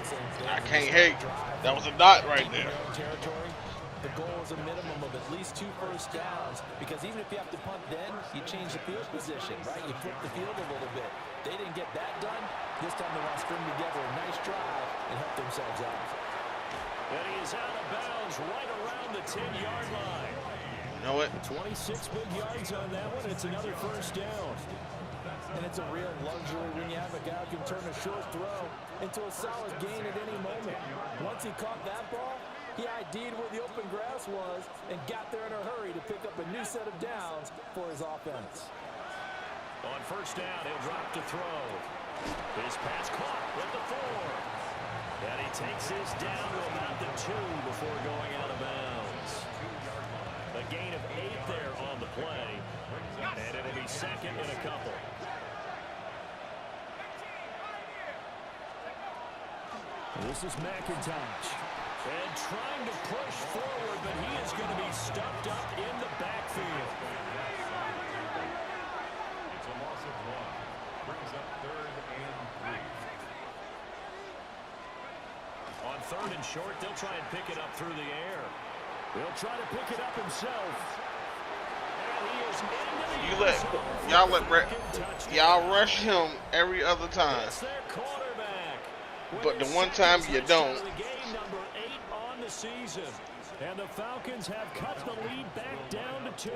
I can't hate. That was a dot right there. Territory. The goal is a minimum of at least 2 first downs because even if you have to punt then, you change the field position, right? You flip the field a little bit. They didn't get that done. This time they want to string together a nice drive and help themselves out. And he is out of bounds right around the 10-yard line. You know what? 26 big yards on that one. It's another first down. And it's a real luxury when you have a guy who can turn a short throw into a solid gain at any moment. Once he caught that ball, he ID'd where the open grass was and got there in a hurry to pick up a new set of downs for his offense. On first down, he'll drop to throw. His pass caught at the 4. And he takes his down to about the 2 before going out of bounds. A gain of 8 there on the play. And it'll be second and a couple. This is McIntosh. And trying to push forward, but he is going to be stuffed up in the backfield. It's a loss of 1. Brings up 3rd and 3. On 3rd and short, they'll try and pick it up through the air. He'll try to pick it up himself. And he is into the y'all rush him every other time. It's their quarterback. But the one time you don't. Game number 8 on the season. And the Falcons have cut the lead back down to 2.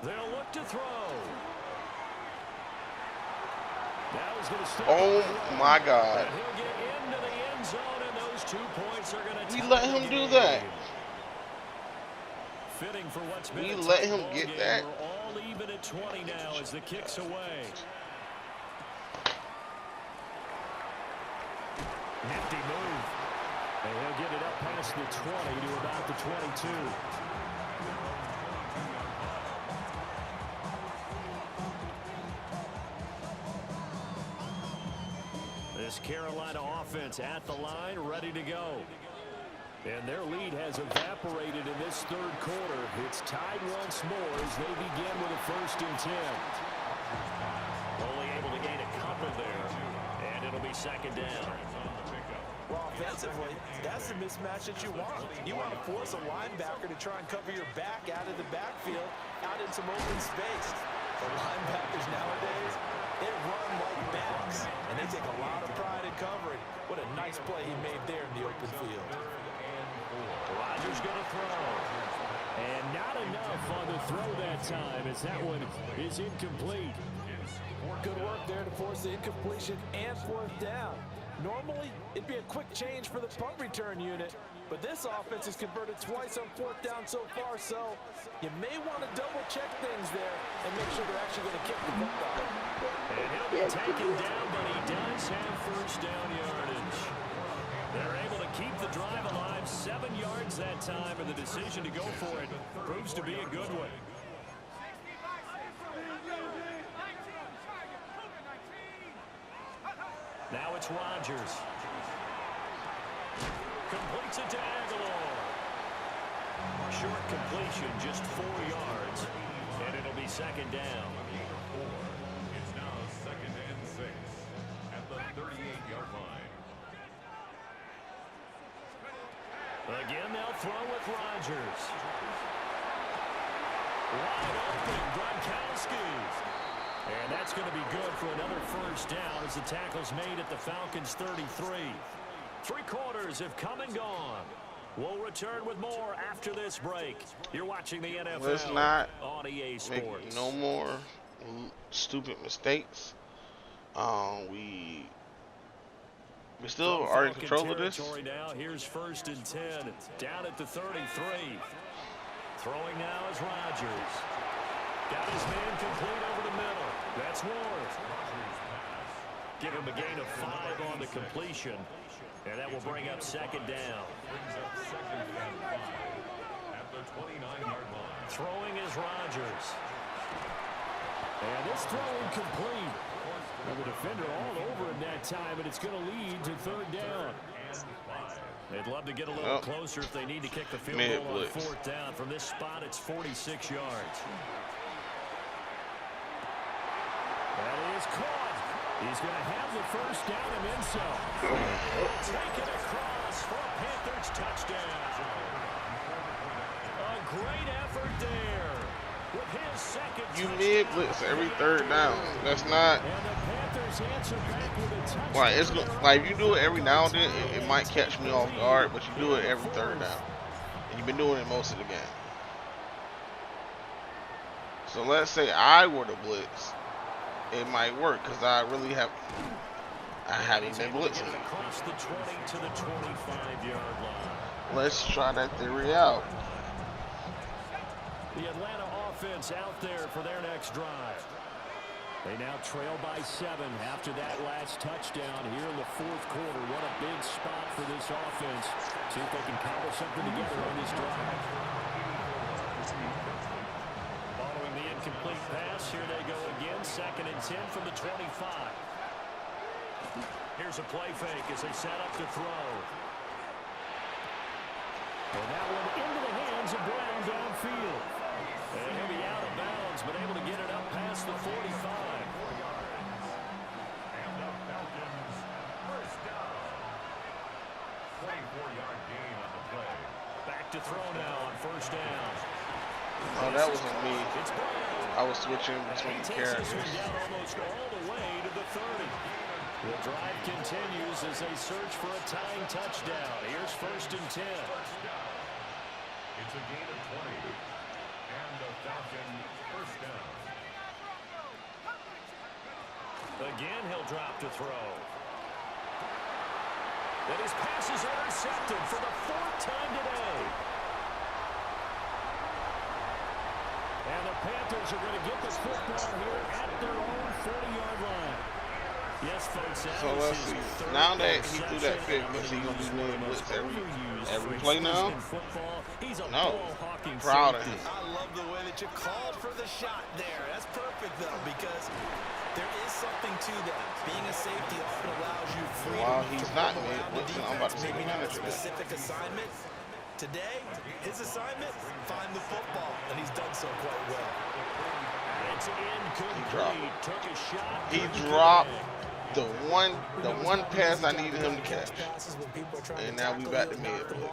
They'll look to throw. Now he's going to step Oh my God. and he'll get into the end zone, and those 2 points are going to We let him do that. Fitting for what's been We a let tight him ball get game. that. We're all even at 20 now as the kick's away. Nifty move. And he'll get it up past the 20 to about the 22. This Carolina offense at the line, ready to go. And their lead has evaporated in this 3rd quarter. It's tied once more as they begin with a 1st and 10. Only able to gain a couple there. And it'll be 2nd down. Well, offensively, that's the mismatch that you want. You want to force a linebacker to try and cover your back out of the backfield, out in some open space. The linebackers nowadays, they run like backs, and they take a lot of pride in covering. What a nice Nice play he made there in the open field. Rodgers going to throw. And not enough on the throw that time as that one is incomplete. Good work there to force the incompletion and fourth down. Normally, it'd be a quick change for the punt return unit, but this offense has converted twice on fourth down so far, so you may want to double-check things there and make sure they're actually going to kick the football. And he'll be taken down, but he does have first down yardage. They're able to keep the drive alive, 7 yards that time, and the decision to go for it proves to be a good one. Now it's Rodgers. Completes it to Aguilar. Short completion, just 4 yards. And it'll be second down. It's now 2nd and 6 at the 38-yard line. Again, they'll throw with Rodgers. Wide open, Gronkowski. And that's going to be good for another first down as the tackle's made at the Falcons' 33. 3 quarters have come and gone. We'll return with more after this break. You're watching the NFL Let's not on EA Sports. make no more stupid mistakes. We still are in control of this. Now here's 1st and 10 down at the 33. Throwing now is Rodgers. Got his man complete over the middle. That's Ward. Give him a gain of 5 on the completion. And that will bring up second down. Brings up 2nd and 5 at the 29-yard line. Throwing is Rodgers. And this throw incomplete. And the defender all over him that time, and it's going to lead to 3rd down. They'd love to get a little closer if they need to kick the field goal on 4th down. From this spot, it's 46 yards. That is caught. He's going to have the first down and then some. Take it across for a Panthers touchdown. A great effort there. With his second You mid-blitz every 3rd down. That's not... Like, it's like if you do it every now and then, it might catch me off guard, but you do it every 3rd down. And you've been doing it most of the game. So let's say I were to blitz. It might work because I haven't been blitzing. Across the 20 to the 25-yard line. Let's try that theory out. The Atlanta offense out there for their next drive. They now trail by 7 after that last touchdown here in the 4th quarter. What a big spot for this offense. See if they can cobble something together on this drive. Following the incomplete pass, here they go again. 2nd and 10 from the 25. Here's a play fake as they set up to throw. And that one into the hands of Brown downfield. And he'll be out of bounds, but able to get it up past the 45. And the Falcons first down. 24-yard gain on the play. Back to throw now on first down. Oh, that wasn't me. I was switching between characters. Down almost all the way to the 30. The drive continues as they search for a tying touchdown. Here's 1st and 10. It's a gain of 20. And the Falcons first down. Again, he'll drop to throw. And his pass is intercepted for the 4th time today. And the Panthers are going to get the football here at their own 40-yard line. Yes, folks. So let's see. Now that he threw that pick, is he going to be doing blitz every play now? No. Proud of him. I love the way that you called for the shot there. That's perfect, though, because there is something to that. Being a safety often allows you freedom. While he's not mid-blitzing, I'm about to see the manager. Specific assignment. Today, his assignment, find the football, and he's done so quite well. It's incomplete. Took a shot. He dropped the one pass I needed him to catch. And now we back to mid-blitz.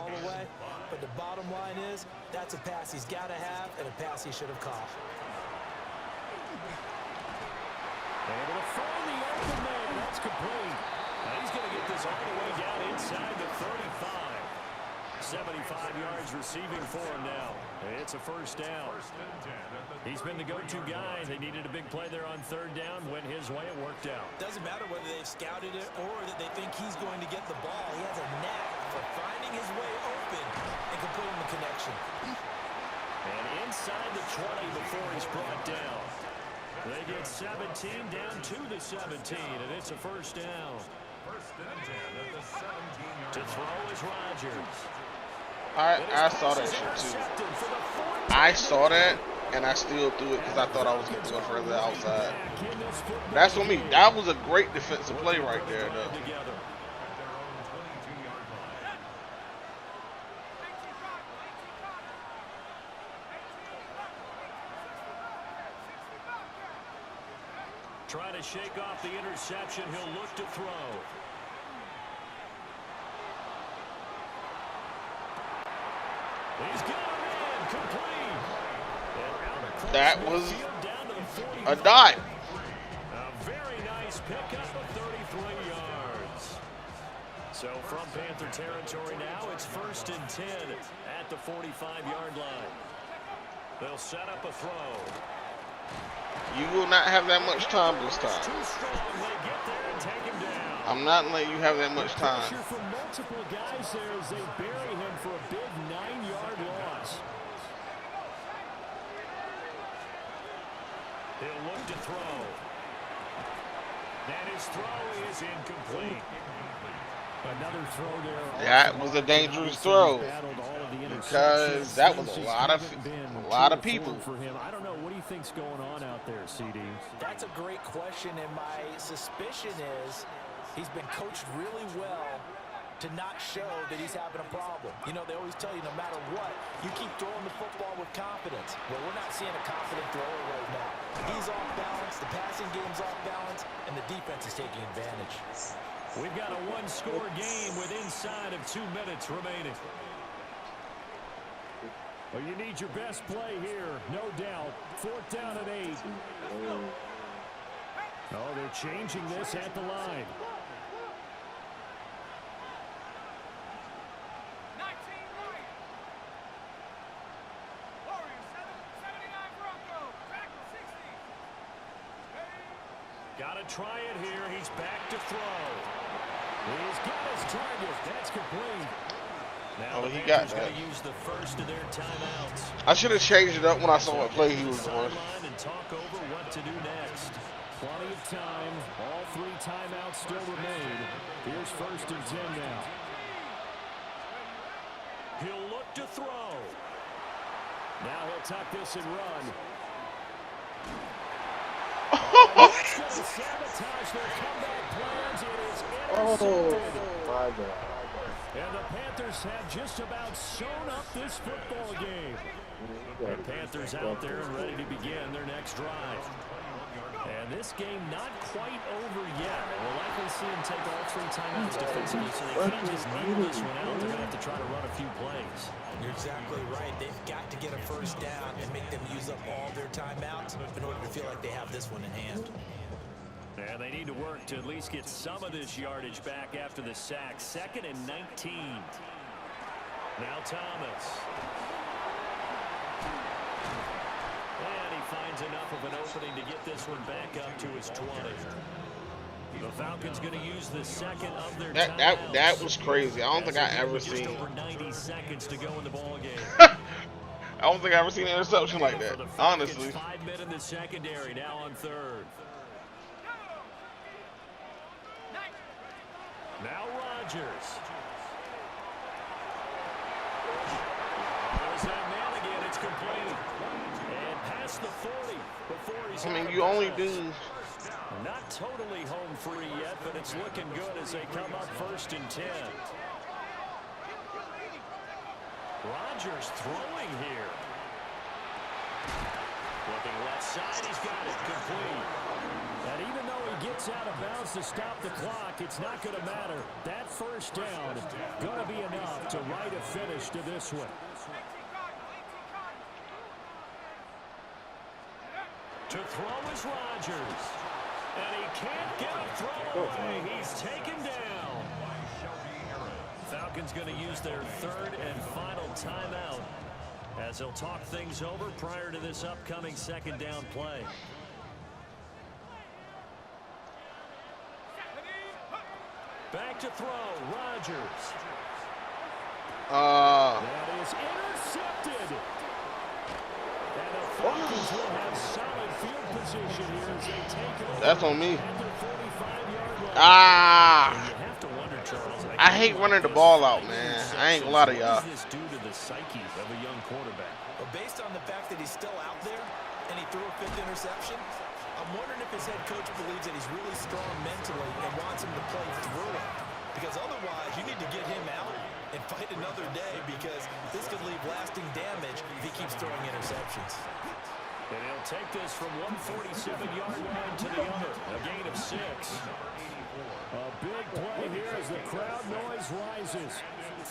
But the bottom line is, that's a pass he's got to have and a pass he should have caught. Able to find the open man. That's complete. Now he's going to get this is all the way down inside the 35. 75 yards receiving for him now. It's a first down. He's been the go-to guy. They needed a big play there on third down. Went his way. It worked out. Doesn't matter whether they've scouted it or that they think he's going to get the ball. He has a knack for finding his way open and completing the connection. And inside the 20 before he's brought down. They get 17 down to the 17, and it's a first down. First and 10 at the 17-yard To throw is Rodgers. I saw that shit too. I saw that, and I still threw it because I thought I was going to go further outside. That's on me. That was a great defensive play right there, though. Trying to shake off the interception. He'll look to throw. He's got a man complete. That was a dot. A very nice pickup of 33 yards. So from Panther territory now, it's first and 10 at the 45-yard line. They'll set up a throw. You will not have that much time this time. Too strong. They get there and take him down. I'm not letting you have that much time. Pressure from multiple guys there as they bury him for a big 9-yard loss. He'll look to throw. And his throw is incomplete. Another throw there. That was a dangerous throw because that was a lot of people. For him. I don't know. What do you think's going on out there, CD? That's a great question, and my suspicion is he's been coached really well to not show that he's having a problem. You know, they always tell you no matter what, you keep throwing the football with confidence. Well, we're not seeing a confident thrower right now. He's off balance, the passing game's off balance, and the defense is taking advantage. We've got a one-score game with inside of 2 minutes remaining. Well, you need your best play here, no doubt. 4th down and 8. Oh, they're changing this at the line. Got to try it here. He's back to throw. He's got his target. That's complete. Now he got that. Use the first of their timeouts. I should have changed it up when I saw what play he was on. And talk over what to do next. Plenty of time. All 3 timeouts still remain. Here's first and 10 now. He'll look to throw. Now he'll tuck this and run. Sabotage their comeback plans. It is intercepted. My God. And the Panthers have just about sewn up this football game. The Panthers out there and ready to begin their next drive. And this game not quite over yet. We'll likely see them take all 3 timeouts defensively, so they can't just kneel this one out. They're going to have to try to run a few plays. You're exactly right. They've got to get a first down and make them use up all their timeouts in order to feel like they have this one in hand. And they need to work to at least get some of this yardage back after the sack. 2nd and 19. Now Thomas. And he finds enough of an opening to get this one back up to his 20. The Falcons going to use the second of their timeouts. That was crazy. I don't think I ever seen. Just over 90 seconds to go in the ball game. I don't think I ever seen an interception like that. Honestly. 5 men in the secondary now on 3rd. Now Rodgers. There's that man again. It's complete. And past the 40 before he's you only do. Not totally home free yet, but it's looking good as they come up 1st and 10. Rodgers throwing here. Looking left side, he's got it complete. And even though he gets out of bounds to stop the clock, it's not going to matter. That first down going to be enough to write a finish to this one. To throw is Rodgers. And he can't get a throw away. He's taken down. Falcons going to use their third and final timeout as they'll talk things over prior to this upcoming second down play. Back to throw, Rodgers. That is intercepted. And the Falcons will have solid field position here as they take over. That's on me. At their 45-yard line. Ah. You have to wonder, Charles. I hate running the ball out, man. I ain't gonna lie to y'all. What does this do to the psyche of a young quarterback? Well, based on the fact that he's still out there and he threw a 5th interception, I'm wondering if his head coach believes that he's really strong mentally and wants him to play through it. Because otherwise, you need to get him out and fight another day, because this could leave lasting damage if he keeps throwing interceptions. And he'll take this from 147-yard line to the other. A gain of 6. A big play here as the crowd noise rises.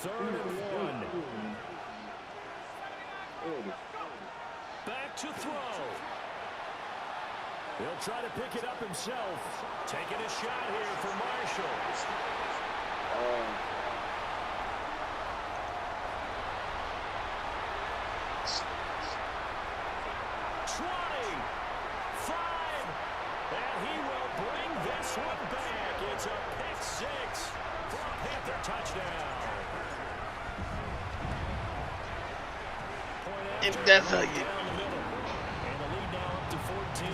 3rd and 1. Back to throw. He'll try to pick it up himself. Taking a shot here for Marshall. 25, and he will bring this one back. It's a pick 6 for a Panther touchdown. And that's how you. And the lead now up to 14.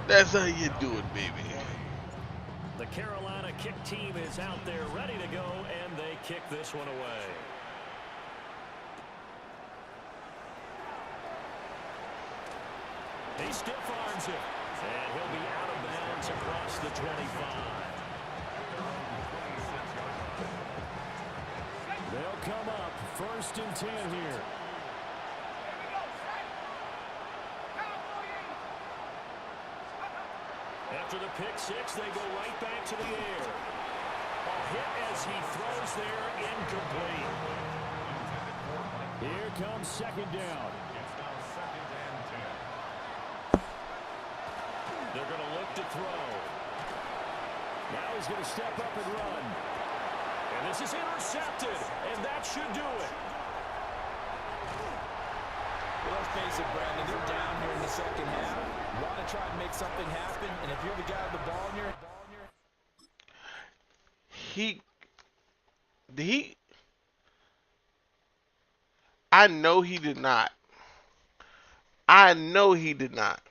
That's how you do it, baby. The Carolina kick team is out there ready to go, and they kick this one away. He stiff arms it, and he'll be out of bounds across the 25. They'll come up 1st and 10 here. After the pick 6, they go right back to the air. A hit as he throws there, incomplete. Here comes 2nd down. They're going to look to throw. Now he's going to step up and run. And this is intercepted, and that should do it. Well, let's face it, Brandon, they're down here in the second half. You want to try and make something happen, and if you're the guy with the ball in your I know he did not. I know he did not.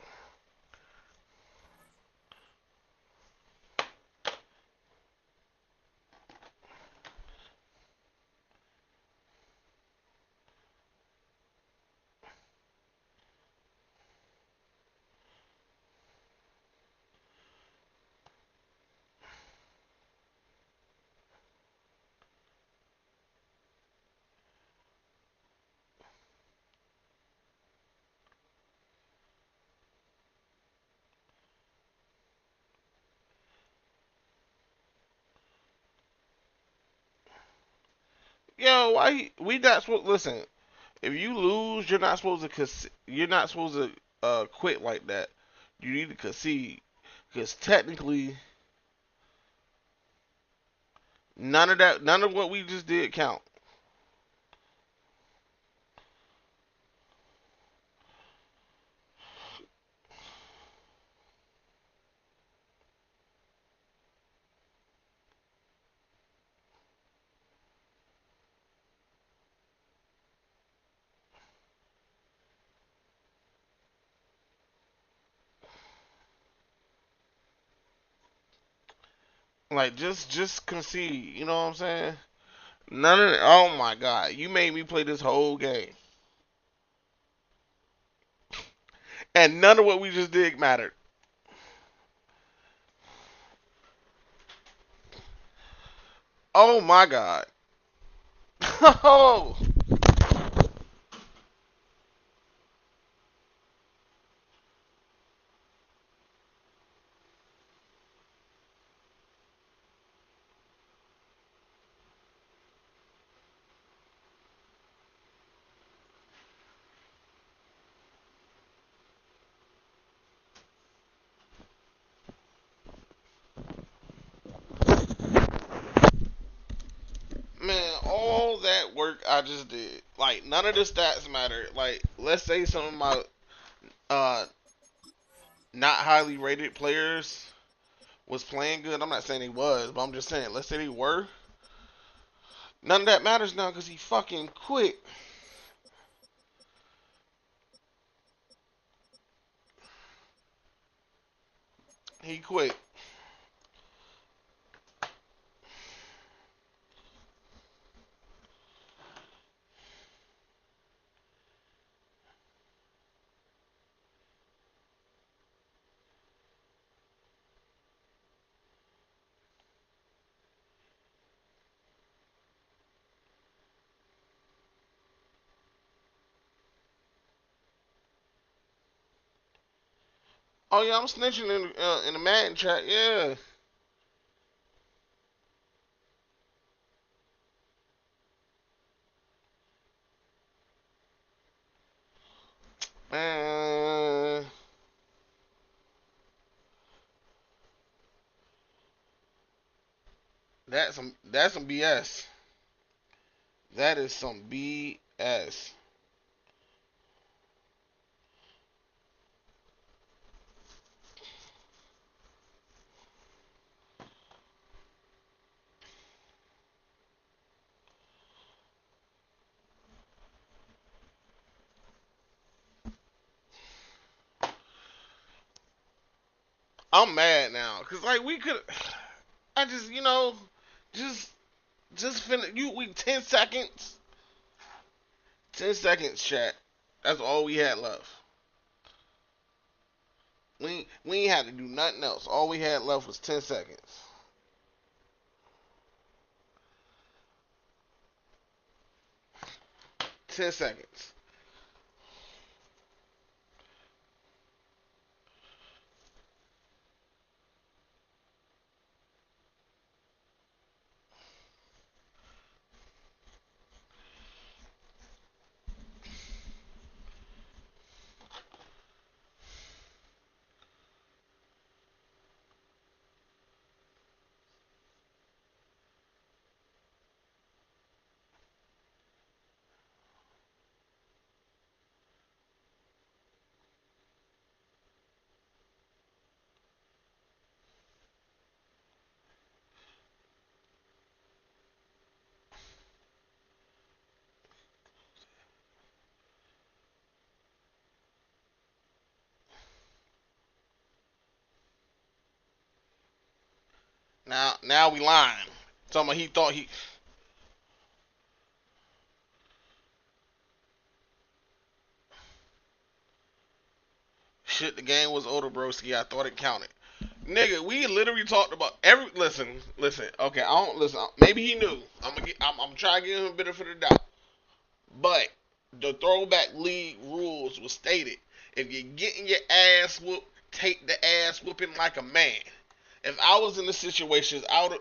Yo, why we not supposed? Listen, if you lose, you're not supposed to quit like that. You need to concede, because technically, none of what we just did count. Like, just concede. You know what I'm saying? None of it. Oh my God, you made me play this whole game, and none of what we just did mattered. Oh my God. Oh. I just did. Like, none of the stats matter. Like, let's say some of my uh not highly rated players was playing good. I'm not saying they was, but I'm just saying, let's say they were. None of that matters now because he fucking quit. He quit. Oh yeah, I'm snitching in the Madden chat. Yeah, man. That's some BS. That is some BS. I'm mad now because like we could. I just just finish. We 10 seconds. 10 seconds, chat. That's all we had left. We ain't had to do nothing else. All we had left was 10 seconds. 10 seconds. Now we lying. Talking about he thought he. Shit, the game was older, broski. I thought it counted. Nigga, we literally talked about every. Listen. Okay, I don't listen. Maybe he knew. I'm trying to give him a benefit of the doubt. But the throwback league rules was stated: if you're getting your ass whooped, take the ass whooping like a man. If I was in the situations, I would.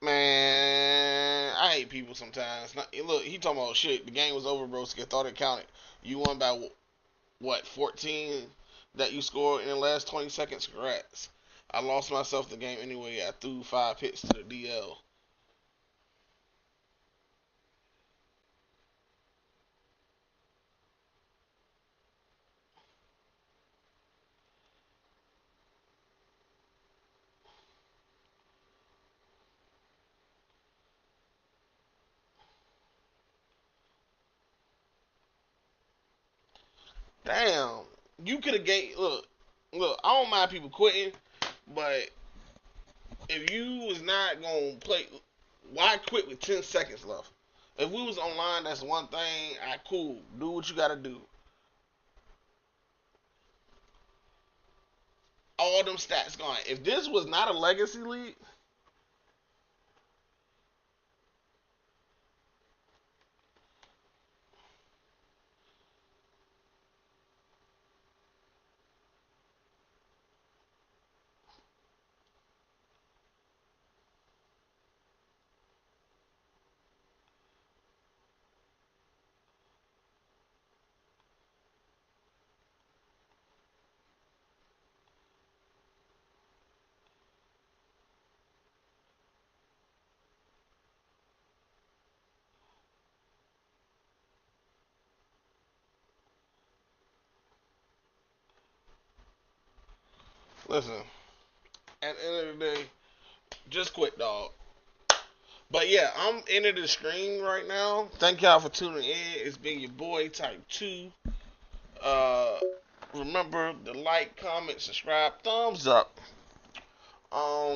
Man, I hate people sometimes. Look, he talking about shit. The game was over, bro. So I thought it counted. You won by what, 14 that you scored in the last 20 seconds? Congrats. I lost myself the game anyway. I threw 5 hits to the DL. Damn. You could have gave. Look. I don't mind people quitting, but if you was not gonna play, why quit with 10 seconds left? If we was online, that's one thing. I cool. Do what you gotta do. All them stats gone. If this was not a legacy league, Listen, at the end of the day, just quit, dog. But yeah, I'm into the stream right now. Thank y'all for tuning in. It's been your boy Type 2. Remember to like, comment, subscribe, thumbs up.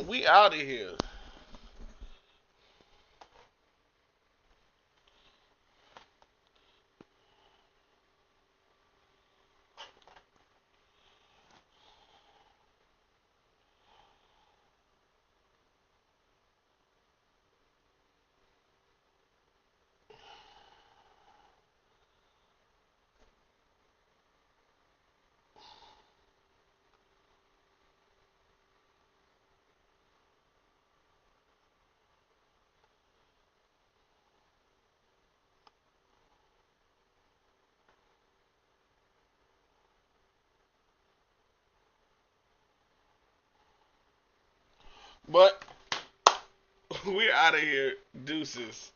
We out of here. But we're out of here. Deuces.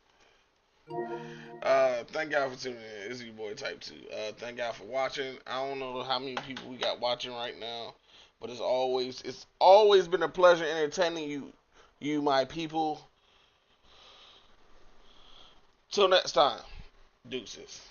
Thank y'all for tuning in. It's your boy Type 2. Thank y'all for watching. I don't know how many people we got watching right now, but it's always been a pleasure entertaining you my people. Till next time. Deuces.